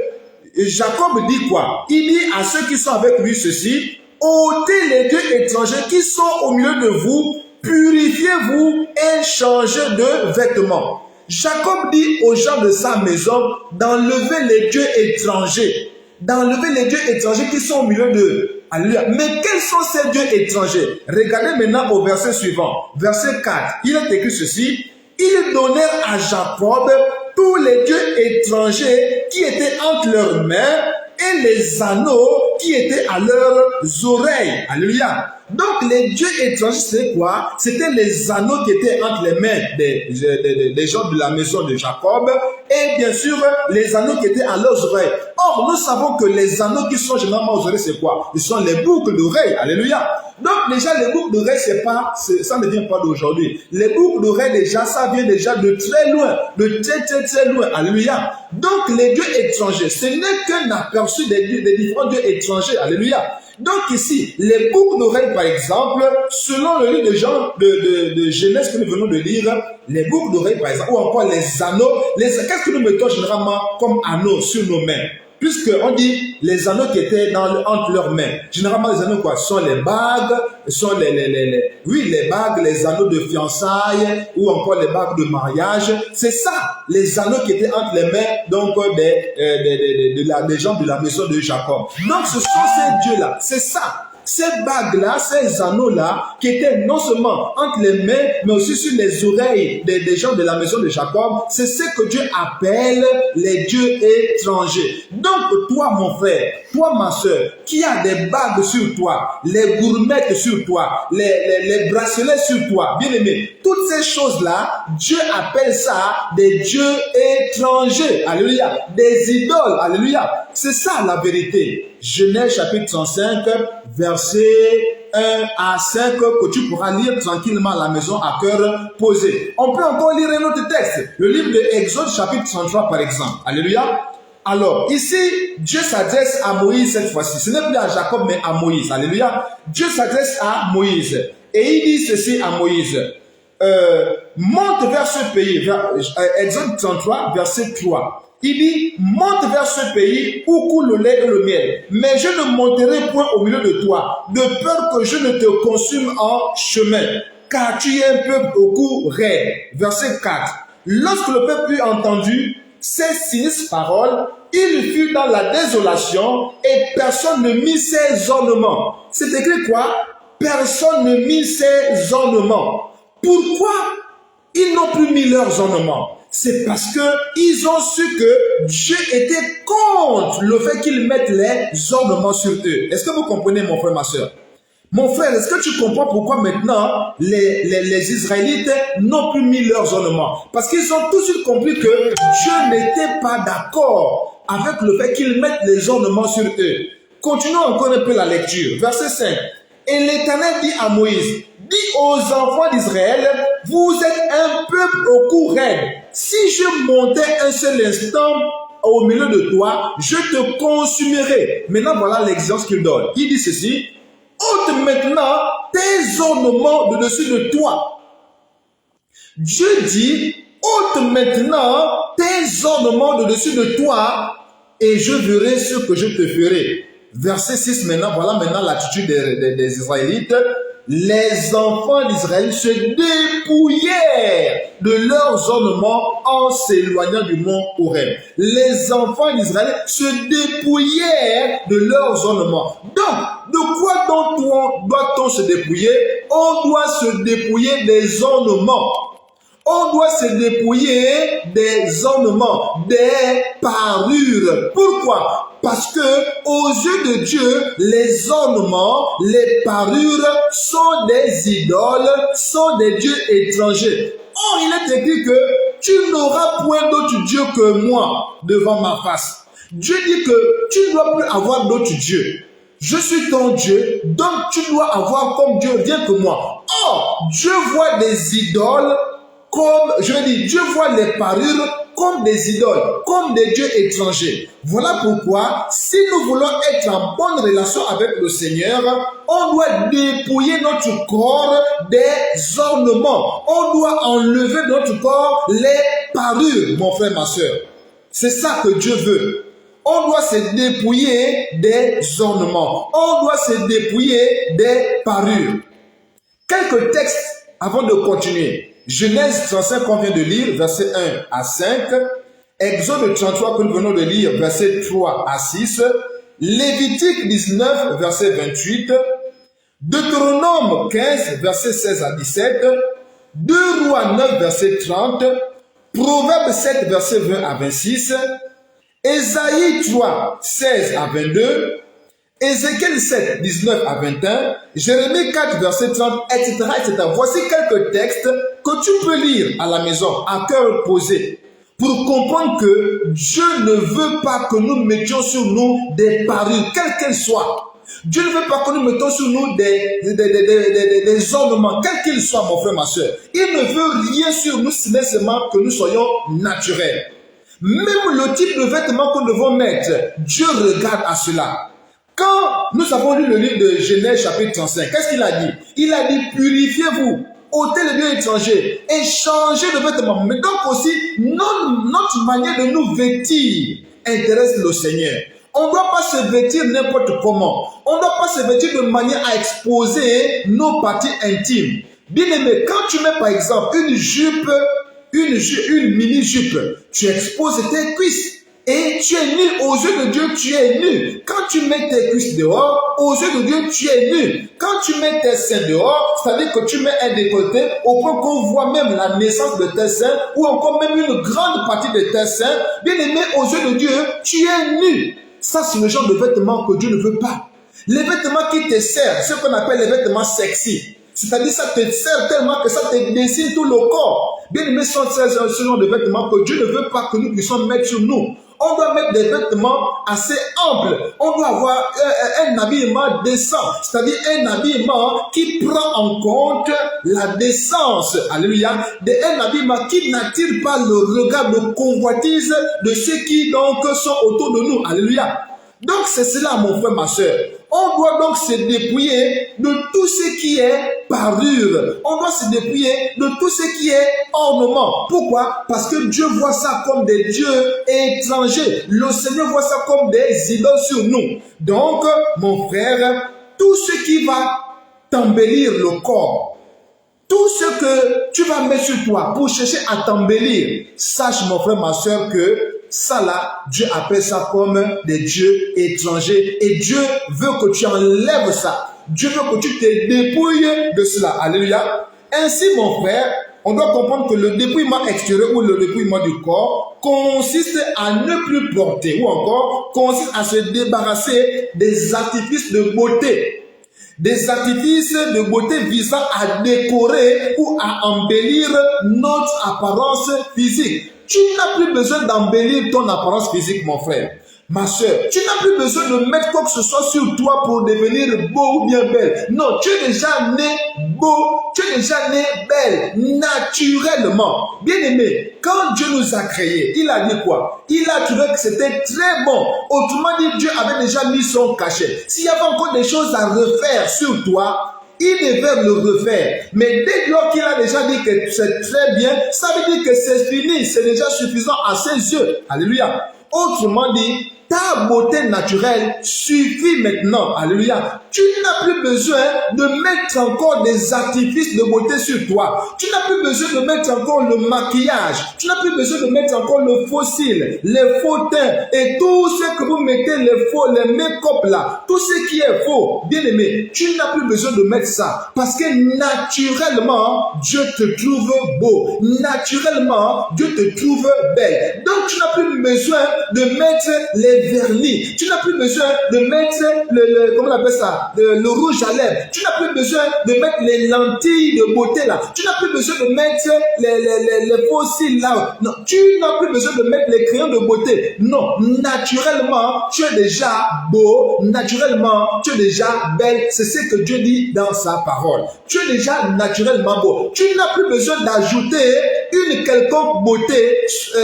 Jacob dit quoi? Il dit à ceux qui sont avec lui ceci, ôtez les dieux étrangers qui sont au milieu de vous, purifiez-vous et changez de vêtements. Jacob dit aux gens de sa maison d'enlever les dieux étrangers. D'enlever les dieux étrangers qui sont au milieu d'eux. Alléluia. Mais quels sont ces dieux étrangers? Regardez maintenant au verset suivant. Verset 4. Il est écrit ceci. Ils donnèrent à Jacob tous les dieux étrangers qui étaient entre leurs mains et les anneaux qui étaient à leurs oreilles. Alléluia. Donc les dieux étrangers, c'est quoi? C'était les anneaux qui étaient entre les mains des gens de la maison de Jacob et bien sûr les anneaux qui étaient à leurs oreilles. Or, nous savons que les anneaux qui sont généralement aux oreilles, c'est quoi? Ce sont les boucles d'oreilles. Alléluia. Donc déjà, les boucles d'oreilles, ça ne vient pas d'aujourd'hui. Les boucles d'oreilles, déjà, ça vient déjà de très loin, de très loin. Alléluia. Donc les dieux étrangers, ce n'est qu'un aperçu des différents dieux étrangers. Alléluia. Donc ici, les boucles d'oreilles, par exemple, selon le livre de Genèse que nous venons de lire, les boucles d'oreilles, par exemple, ou encore les anneaux, qu'est-ce que nous mettons généralement comme anneaux sur nos mains? Puisqu'on dit les anneaux qui étaient entre leurs mains. Généralement, les anneaux quoi? Sont les bagues, sont les bagues, les anneaux de fiançailles ou encore les bagues de mariage. C'est ça, les anneaux qui étaient entre les mains donc des gens de la maison de Jacob. Donc, ce sont ces dieux-là. C'est ça. Ces bagues-là, ces anneaux-là, qui étaient non seulement entre les mains, mais aussi sur les oreilles des gens de la maison de Jacob, c'est ce que Dieu appelle les dieux étrangers. Donc toi, mon frère, toi, ma soeur, qui a des bagues sur toi, les gourmettes sur toi, les bracelets sur toi, bien aimé, toutes ces choses-là, Dieu appelle ça des dieux étrangers. Alléluia. Des idoles. Alléluia. C'est ça la vérité. Genèse chapitre 35, verset 1 à 5, que tu pourras lire tranquillement à la maison à cœur posé. On peut encore lire un autre texte. Le livre de Exode chapitre 33 par exemple. Alléluia. Alors, ici, Dieu s'adresse à Moïse cette fois-ci. Ce n'est plus à Jacob, mais à Moïse. Alléluia. Dieu s'adresse à Moïse. Et il dit ceci à Moïse. Monte vers ce pays. Exode 33, verset 3. Il dit, monte vers ce pays où coule le lait et le miel. Mais je ne monterai point au milieu de toi, de peur que je ne te consume en chemin. Car tu es un peuple au cou raide. Verset 4. Lorsque le peuple eut entendu ces sinistres paroles, il fut dans la désolation et personne ne mit ses ornements. C'est écrit quoi? Personne ne mit ses ornements. Pourquoi ils n'ont plus mis leurs ornements? C'est parce que ils ont su que Dieu était contre le fait qu'ils mettent les ornements sur eux. Est-ce que vous comprenez, mon frère, ma soeur? Mon frère, est-ce que tu comprends pourquoi maintenant les Israélites n'ont plus mis leurs ornements? Parce qu'ils ont tout de suite compris que Dieu n'était pas d'accord avec le fait qu'ils mettent les ornements sur eux. Continuons encore un peu la lecture. Verset 5. Et l'Éternel dit à Moïse, dis aux enfants d'Israël, vous êtes un peuple au cou raide. Si je montais un seul instant au milieu de toi, je te consumerai. Maintenant, voilà l'exemple qu'il donne. Il dit ceci, ôte maintenant tes ornements de dessus de toi. Dieu dit, ôte maintenant tes ornements de dessus de toi et je verrai ce que je te ferai. Verset 6 maintenant, voilà maintenant l'attitude des Israélites. Les enfants d'Israël se dépouillèrent de leurs ornements en s'éloignant du mont Horeb. Les enfants d'Israël se dépouillèrent de leurs ornements. Donc, de quoi doit-on se dépouiller? On doit se dépouiller des ornements. On doit se dépouiller des ornements, des parures. Pourquoi? Parce que aux yeux de Dieu, les ornements, les parures sont des idoles, sont des dieux étrangers. Or, il est écrit que tu n'auras point d'autre Dieu que moi devant ma face. Dieu dit que tu ne dois plus avoir d'autre Dieu. Je suis ton Dieu, donc tu dois avoir comme Dieu rien que moi. Or, Dieu voit des idoles comme, je veux dire, Dieu voit les parures comme des idoles, comme des dieux étrangers. Voilà pourquoi, si nous voulons être en bonne relation avec le Seigneur, on doit dépouiller notre corps des ornements. On doit enlever de notre corps les parures, mon frère, ma soeur. C'est ça que Dieu veut. On doit se dépouiller des ornements. On doit se dépouiller des parures. Quelques textes avant de continuer. Genèse 35 qu'on vient de lire, verset 1 à 5. Exode 33 que nous venons de lire, verset 3 à 6. Lévitique 19, verset 28. Deutéronome 15, verset 16 à 17. 2 Rois 9, verset 30. Proverbe 7, verset 20 à 26. Ésaïe 3, 16 à 22. Ézéchiel 7, 19 à 21, Jérémie 4, verset 30, etc., etc. Voici quelques textes que tu peux lire à la maison, à cœur posé, pour comprendre que Dieu ne veut pas que nous mettions sur nous des parures, quelles qu'elles soient. Dieu ne veut pas que nous mettions sur nous des ornements, quels qu'ils soient, mon frère, ma soeur. Il ne veut rien sur nous, si seulement que nous soyons naturels. Même le type de vêtements que nous devons mettre, Dieu regarde à cela. Quand nous avons lu le livre de Genèse chapitre 35, qu'est-ce qu'il a dit? Il a dit, purifiez-vous, ôtez les dieux étrangers et changez de vêtements. Mais donc aussi, notre manière de nous vêtir intéresse le Seigneur. On ne doit pas se vêtir n'importe comment. On ne doit pas se vêtir de manière à exposer nos parties intimes. Bien aimé, quand tu mets par exemple une jupe, une mini-jupe, tu exposes tes cuisses. Et tu es nu, aux yeux de Dieu, tu es nu. Quand tu mets tes cuisses dehors, aux yeux de Dieu, tu es nu. Quand tu mets tes seins dehors, c'est-à-dire que tu mets un décolleté, au point qu'on voit même la naissance de tes seins, ou encore même une grande partie de tes seins, bien aimé, aux yeux de Dieu, tu es nu. Ça, c'est le genre de vêtements que Dieu ne veut pas. Les vêtements qui te servent, ce qu'on appelle les vêtements sexy. C'est-à-dire ça te sert tellement que ça te dessine tout le corps. Bien aimé, ce genre de vêtements que Dieu ne veut pas que nous puissions mettre sur nous. On doit mettre des vêtements assez amples. On doit avoir un habillement décent. C'est-à-dire un habillement qui prend en compte la décence. Alléluia. Un habillement qui n'attire pas le regard de convoitise de ceux qui donc sont autour de nous. Alléluia. Donc c'est cela, mon frère, ma soeur. On doit donc se dépouiller de tout ce qui est parure. On doit se dépouiller de tout ce qui est ornement. Pourquoi? Parce que Dieu voit ça comme des dieux étrangers. Le Seigneur voit ça comme des idoles sur nous. Donc, mon frère, tout ce qui va t'embellir le corps, tout ce que tu vas mettre sur toi pour chercher à t'embellir, sache, mon frère, ma soeur, que ça là, Dieu appelle ça comme des dieux étrangers. Et Dieu veut que tu enlèves ça. Dieu veut que tu te dépouilles de cela. Alléluia. Ainsi, mon frère, on doit comprendre que le dépouillement extérieur ou le dépouillement du corps consiste à ne plus porter, ou encore consiste à se débarrasser des artifices de beauté. Des artifices de beauté visant à décorer ou à embellir notre apparence physique. Tu n'as plus besoin d'embellir ton apparence physique, mon frère. Ma soeur, tu n'as plus besoin de mettre quoi que ce soit sur toi pour devenir beau ou bien belle. Non, tu es déjà né beau, tu es déjà né belle, naturellement. Bien aimé, quand Dieu nous a créés, il a dit quoi? Il a trouvé que c'était très bon. Autrement dit, Dieu avait déjà mis son cachet. S'il y avait encore des choses à refaire sur toi, il devait le refaire. Mais dès lors qu'il a déjà dit que c'est très bien, ça veut dire que c'est fini, c'est déjà suffisant à ses yeux. Alléluia. Autrement dit, ta beauté naturelle suffit maintenant. Alléluia. Tu n'as plus besoin de mettre encore des artifices de beauté sur toi. Tu n'as plus besoin de mettre encore le maquillage. Tu n'as plus besoin de mettre encore le faux cils, les faux teints et tout ce que vous mettez, les make-up là, tout ce qui est faux. Bien aimé, tu n'as plus besoin de mettre ça parce que naturellement, Dieu te trouve beau. Naturellement, Dieu te trouve belle. Donc, tu n'as plus besoin de mettre les vernis. Tu n'as plus besoin de mettre comment on appelle ça, le rouge à lèvres. Tu n'as plus besoin de mettre les lentilles de beauté là. Tu n'as plus besoin de mettre les faux cils là. Non, tu n'as plus besoin de mettre les crayons de beauté. Non, naturellement, tu es déjà beau. Naturellement, tu es déjà belle. C'est ce que Dieu dit dans sa parole. Tu es déjà naturellement beau. Tu n'as plus besoin d'ajouter une quelconque beauté,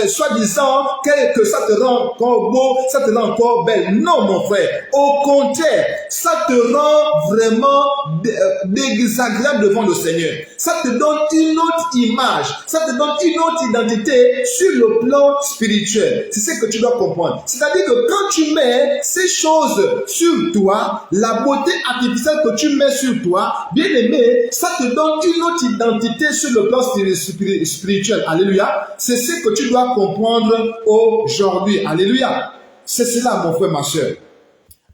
soi-disant que ça te rend encore beau, ça te rend encore belle. Non, mon frère. Au contraire, ça te rend vraiment désagréable devant le Seigneur. Ça te donne une autre image. Ça te donne une autre identité sur le plan spirituel. C'est ce que tu dois comprendre. C'est-à-dire que quand tu mets ces choses sur toi, la beauté artificielle que tu mets sur toi, bien aimé, ça te donne une autre identité sur le plan spirituel. Alléluia. C'est ce que tu dois comprendre aujourd'hui. Alléluia. C'est cela, mon frère, ma soeur.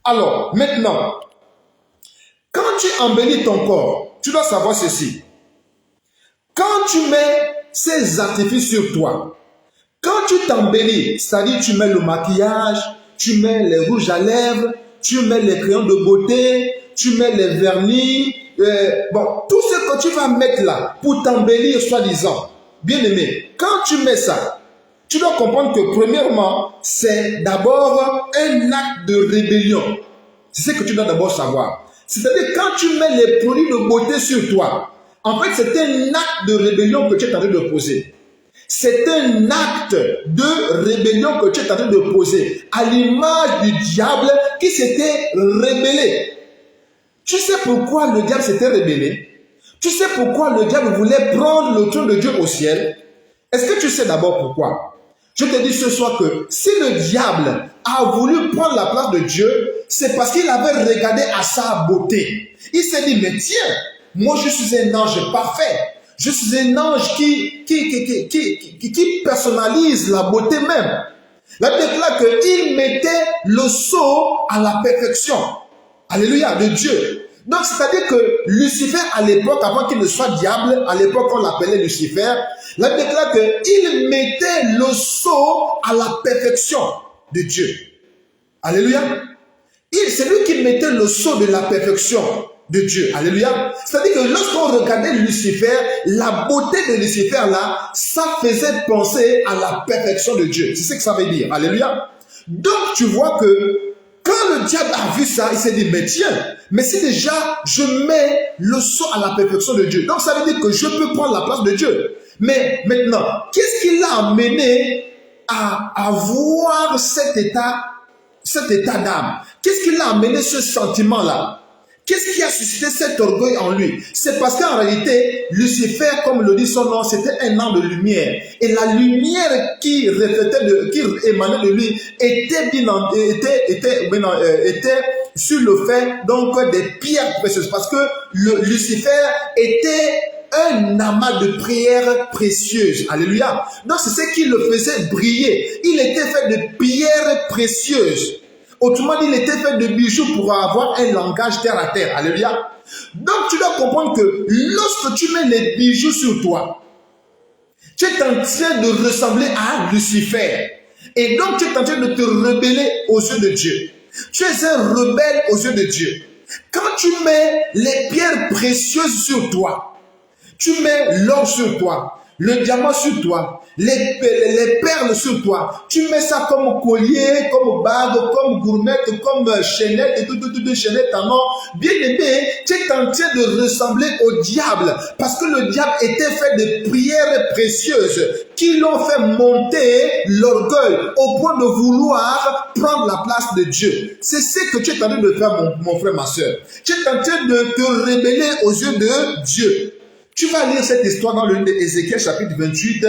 Alors, maintenant, quand tu embellis ton corps, tu dois savoir ceci. Quand tu mets ces artifices sur toi, quand tu t'embellis, c'est-à-dire tu mets le maquillage, tu mets les rouges à lèvres, tu mets les crayons de beauté, tu mets les vernis, tout ce que tu vas mettre là pour t'embellir, soi-disant, bien aimé, quand tu mets ça, tu dois comprendre que premièrement, c'est d'abord un acte de rébellion. C'est ce que tu dois d'abord savoir. C'est-à-dire quand tu mets les produits de beauté sur toi, en fait c'est un acte de rébellion que tu es en train de poser. C'est un acte de rébellion que tu es en train de poser à l'image du diable qui s'était rébellé. Tu sais pourquoi le diable s'était rébellé? Tu sais pourquoi le diable voulait prendre le trône de Dieu au ciel? Est-ce que tu sais d'abord pourquoi? Je te dis ce soir que si le diable a voulu prendre la place de Dieu, c'est parce qu'il avait regardé à sa beauté. Il s'est dit, mais tiens, moi je suis un ange parfait. Je suis un ange qui personnalise la beauté même. La Bible déclare qu'il mettait le sceau à la perfection. Alléluia, de Dieu. Donc, c'est-à-dire que Lucifer, à l'époque, avant qu'il ne soit diable, à l'époque, on l'appelait Lucifer, la Bible déclare qu'il mettait le sceau à la perfection de Dieu. Alléluia. C'est lui qui mettait le sceau de la perfection de Dieu. Alléluia. C'est-à-dire que lorsqu'on regardait Lucifer, la beauté de Lucifer là, ça faisait penser à la perfection de Dieu. C'est ce que ça veut dire. Alléluia. Donc tu vois que quand le diable a vu ça, il s'est dit, mais tiens, mais si déjà je mets le sceau à la perfection de Dieu, donc ça veut dire que je peux prendre la place de Dieu. Mais maintenant, qu'est-ce qui l'a amené à avoir cet état d'âme? Qu'est-ce qui l'a amené ce sentiment-là? Qu'est-ce qui a suscité cet orgueil en lui? C'est parce qu'en réalité, Lucifer, comme le dit son nom, c'était un ange de lumière. Et la lumière qui émanait de lui était sur le fait donc des pierres précieuses. Parce que Lucifer était un amas de prières précieuses. Alléluia. Donc c'est ce qui le faisait briller. Il était fait de pierres précieuses. Autrement dit, il était fait de bijoux pour avoir un langage terre à terre. Alléluia. Donc tu dois comprendre que lorsque tu mets les bijoux sur toi, tu es en train de ressembler à Lucifer. Et donc tu es en train de te rebeller aux yeux de Dieu. Tu es un rebelle aux yeux de Dieu. Quand tu mets les pierres précieuses sur toi, tu mets l'or sur toi, le diamant sur toi, les perles sur toi. Tu mets ça comme collier, comme bague, comme gourmette, comme chaînette et tout chaînette en or. Bien aimé, tu es en train de ressembler au diable. Parce que le diable était fait de prières précieuses qui l'ont fait monter l'orgueil au point de vouloir prendre la place de Dieu. C'est ce que tu es en train de faire, mon frère, ma soeur. Tu es en train de te révéler aux yeux de Dieu. Tu vas lire cette histoire dans le livre d'Ézéchiel chapitre 28,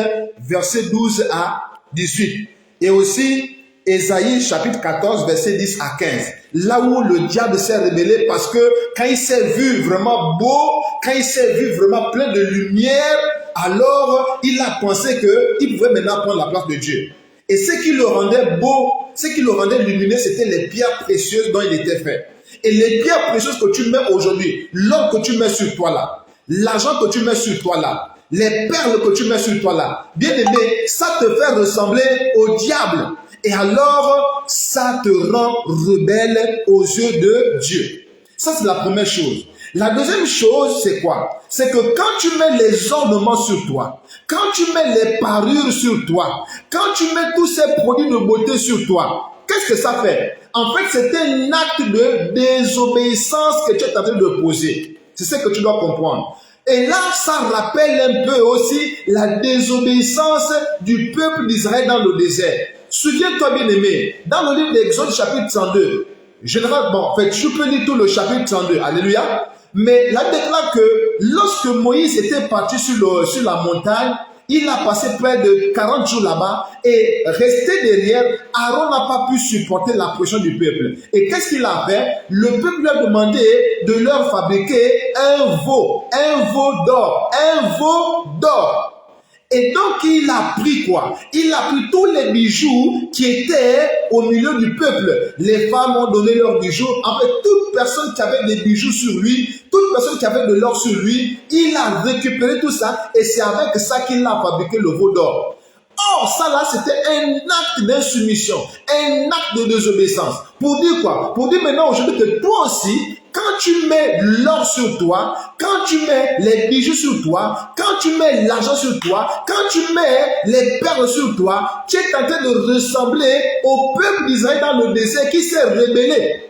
verset 12 à 18. Et aussi Ésaïe chapitre 14, verset 10 à 15. Là où le diable s'est révélé parce que quand il s'est vu vraiment beau, quand il s'est vu vraiment plein de lumière, alors il a pensé qu'il pouvait maintenant prendre la place de Dieu. Et ce qui le rendait beau, ce qui le rendait lumineux, c'était les pierres précieuses dont il était fait. Et les pierres précieuses que tu mets aujourd'hui, l'or que tu mets sur toi là, l'argent que tu mets sur toi là, les perles que tu mets sur toi là, bien aimé, ça te fait ressembler au diable. Et alors, ça te rend rebelle aux yeux de Dieu. Ça, c'est la première chose. La deuxième chose, c'est quoi? C'est que quand tu mets les ornements sur toi, quand tu mets les parures sur toi, quand tu mets tous ces produits de beauté sur toi, qu'est-ce que ça fait? En fait, c'est un acte de désobéissance que tu es en train de poser. C'est ce que tu dois comprendre. Et là, ça rappelle un peu aussi la désobéissance du peuple d'Israël dans le désert. Souviens-toi, bien aimé, dans le livre d'Exode chapitre 32, généralement, en fait, je peux lire tout le chapitre 32, alléluia, mais là, déclare que lorsque Moïse était parti sur la montagne, il a passé près de 40 jours là-bas et resté derrière, Aaron n'a pas pu supporter la pression du peuple. Et qu'est-ce qu'il a fait? Le peuple lui a demandé de leur fabriquer un veau d'or. Et donc, il a pris quoi? Il a pris tous les bijoux qui étaient au milieu du peuple. Les femmes ont donné leurs bijoux. En fait, toute personne qui avait des bijoux sur lui, toute personne qui avait de l'or sur lui, il a récupéré tout ça et c'est avec ça qu'il a fabriqué le veau d'or. Or, ça là, c'était un acte d'insoumission, un acte de désobéissance. Pour dire quoi? Pour dire maintenant aujourd'hui que toi aussi, quand tu mets l'or sur toi, quand tu mets les bijoux sur toi, quand tu mets l'argent sur toi, quand tu mets les perles sur toi, tu es en train de ressembler au peuple d'Israël dans le désert qui s'est rébellé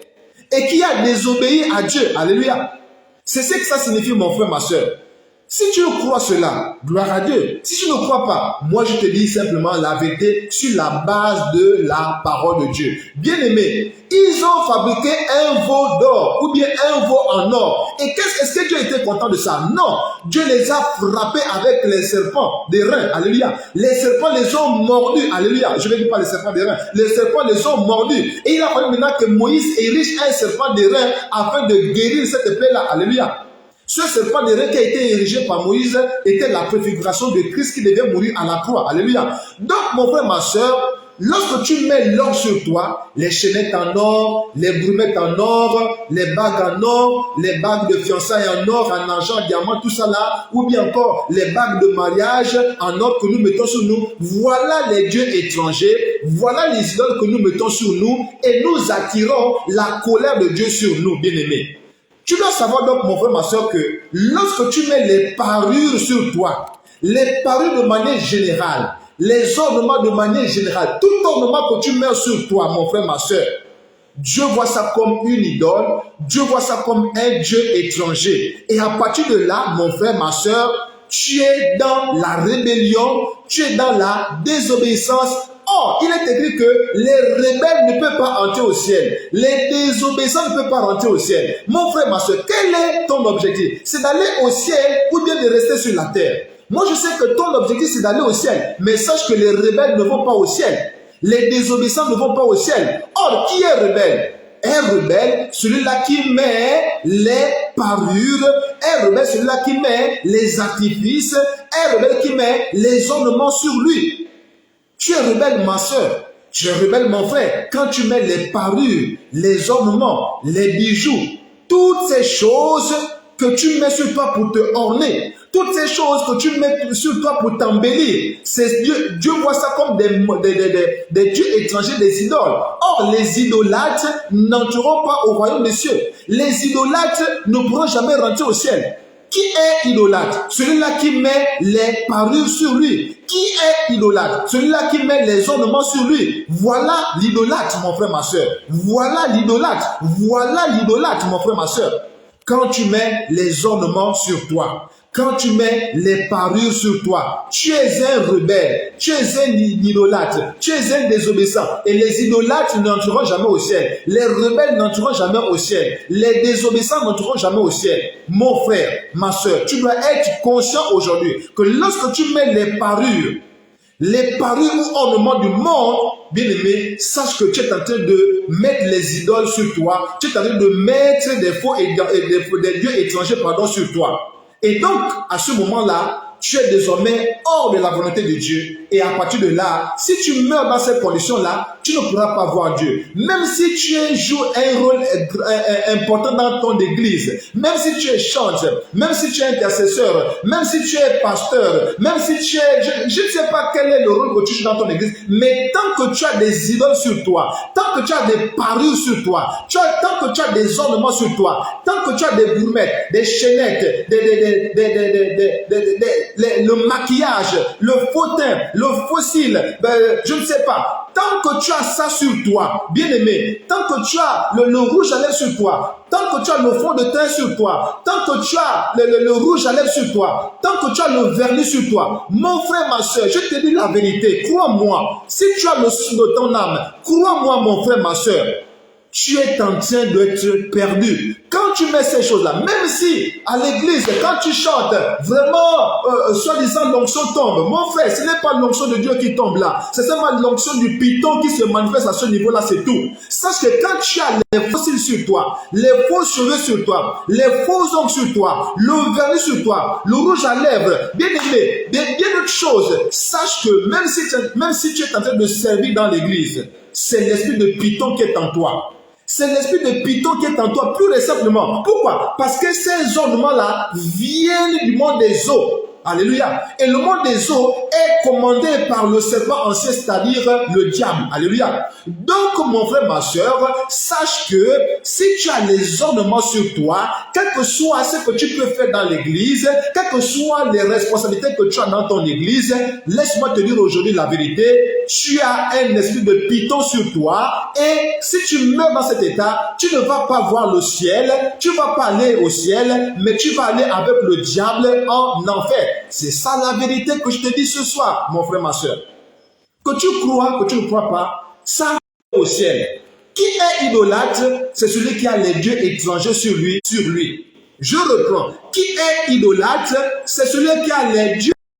et qui a désobéi à Dieu. Alléluia. C'est ce que ça signifie, mon frère, ma soeur. Si tu crois cela, gloire à Dieu. Si tu ne crois pas, moi je te dis simplement la vérité sur la base de la parole de Dieu. Bien aimé, ils ont fabriqué un veau d'or ou bien un veau en or. Et est-ce que Dieu était content de ça? Non. Dieu les a frappés avec les serpents des reins. Alléluia. Les serpents les ont mordus. Alléluia. Je ne dis pas les serpents des reins. Les serpents les ont mordus. Et il a fallu maintenant que Moïse érige un serpent des reins afin de guérir cette plaie-là. Alléluia. Ce serpent de reins qui a été érigé par Moïse était la préfiguration de Christ qui devait mourir à la croix. Alléluia. Donc, mon frère, ma soeur, Lorsque tu mets l'or sur toi, les chaînettes en or, les brumettes en or, les bagues en or, les bagues de fiançailles en or, en argent, en diamant, tout ça là, ou bien encore les bagues de mariage en or que nous mettons sur nous, voilà les dieux étrangers, voilà les idoles que nous mettons sur nous et nous attirons la colère de Dieu sur nous, bien-aimés. Tu dois savoir donc, mon frère, ma soeur, que lorsque tu mets les parures sur toi, les parures de manière générale, les ornements de manière générale, tout ornement que tu mets sur toi, mon frère, ma soeur, Dieu voit ça comme une idole, Dieu voit ça comme un Dieu étranger. Et à partir de là, mon frère, ma soeur, tu es dans la rébellion, tu es dans la désobéissance. Or, il est écrit que les rebelles ne peuvent pas entrer au ciel. Les désobéissants ne peuvent pas rentrer au ciel. Mon frère, ma soeur, quel est ton objectif? C'est d'aller au ciel ou bien de rester sur la terre? Moi, je sais que ton objectif, c'est d'aller au ciel. Mais sache que les rebelles ne vont pas au ciel. Les désobéissants ne vont pas au ciel. Or, qui est rebelle? Un rebelle, celui-là qui met les parures. Un rebelle, celui-là qui met les artifices. Un rebelle qui met les ornements sur lui. Tu es rebelle, ma soeur. Tu es rebelle, mon frère. Quand tu mets les parures, les ornements, les bijoux, toutes ces choses que tu mets sur toi pour te orner, toutes ces choses que tu mets sur toi pour t'embellir, Dieu voit ça comme des dieux étrangers, des idoles. Or, les idolâtres n'entreront pas au royaume des cieux. Les idolâtres ne pourront jamais rentrer au ciel. Qui est idolâtre? Celui-là qui met les parures sur lui. Qui est idolâtre? Celui-là qui met les ornements sur lui. Voilà l'idolâtre, mon frère, ma soeur. Voilà l'idolâtre. Voilà l'idolâtre, mon frère, ma soeur. Quand tu mets les ornements sur toi, quand tu mets les parures sur toi, tu es un rebelle, tu es un idolâtre, tu es un désobéissant. Et les idolâtres n'entreront jamais au ciel. Les rebelles n'entreront jamais au ciel. Les désobéissants n'entreront jamais au ciel. Mon frère, ma soeur, tu dois être conscient aujourd'hui que lorsque tu mets les parures ou ornements du monde, bien aimé, sache que tu es en train de mettre les idoles sur toi, tu es en train de mettre des faux et des dieux étrangers, sur toi. Et donc, à ce moment-là, tu es désormais hors de la volonté de Dieu. Et à partir de là, si tu meurs dans cette condition-là, tu ne pourras pas voir Dieu. Même si tu joues un rôle important dans ton église, même si tu es chanteur, même si tu es intercesseur, même si tu es pasteur, même si tu es... Je ne sais pas quel est le rôle que tu joues dans ton église, mais tant que tu as des idoles sur toi, tant que tu as des parures sur toi, tant que tu as des ornements sur toi, tant que tu as des gourmettes, des chaînettes, le maquillage, le faux teint, le fossile, je ne sais pas. Tant que tu as ça sur toi, bien-aimé, tant que tu as le rouge à lèvres sur toi, tant que tu as le fond de teint sur toi, tant que tu as le rouge à lèvres sur toi, tant que tu as le vernis sur toi, mon frère, ma soeur, je te dis la vérité, crois-moi, si tu as le son de ton âme, crois-moi, mon frère, ma soeur, tu es en train d'être perdu. Quand tu mets ces choses-là, même si à l'église, quand tu chantes, vraiment, soi-disant l'onction tombe, mon frère, ce n'est pas l'onction de Dieu qui tombe là. C'est seulement l'onction du python qui se manifeste à ce niveau-là, c'est tout. Sache que quand tu as les fossiles sur toi, les faux cheveux sur toi, les faux ongles sur toi, le vernis sur toi, le rouge à lèvres, bien aimé, bien d'autres choses, sache que même si tu es en train de servir dans l'église, c'est l'esprit de python qui est en toi. C'est l'esprit de python qui est en toi, plus simplement. Pourquoi? Parce que ces ornements-là viennent du monde des eaux. Alléluia. Et le monde des eaux est commandé par le serpent ancien, c'est-à-dire le diable. Alléluia. Donc, mon frère, ma soeur, sache que si tu as les ornements sur toi, quel que soit ce que tu peux faire dans l'église, quelles que soient les responsabilités que tu as dans ton église, laisse-moi te dire aujourd'hui la vérité, tu as un esprit de python sur toi et si tu meurs dans cet état, tu ne vas pas voir le ciel, tu ne vas pas aller au ciel, mais tu vas aller avec le diable en enfer. C'est ça la vérité que je te dis ce soir, mon frère, ma soeur. Que tu crois, que tu ne crois pas, ça au ciel. Qui est idolâtre? C'est celui qui a les dieux étrangers sur lui. Je reprends. Qui est idolâtre? C'est celui qui a les dieux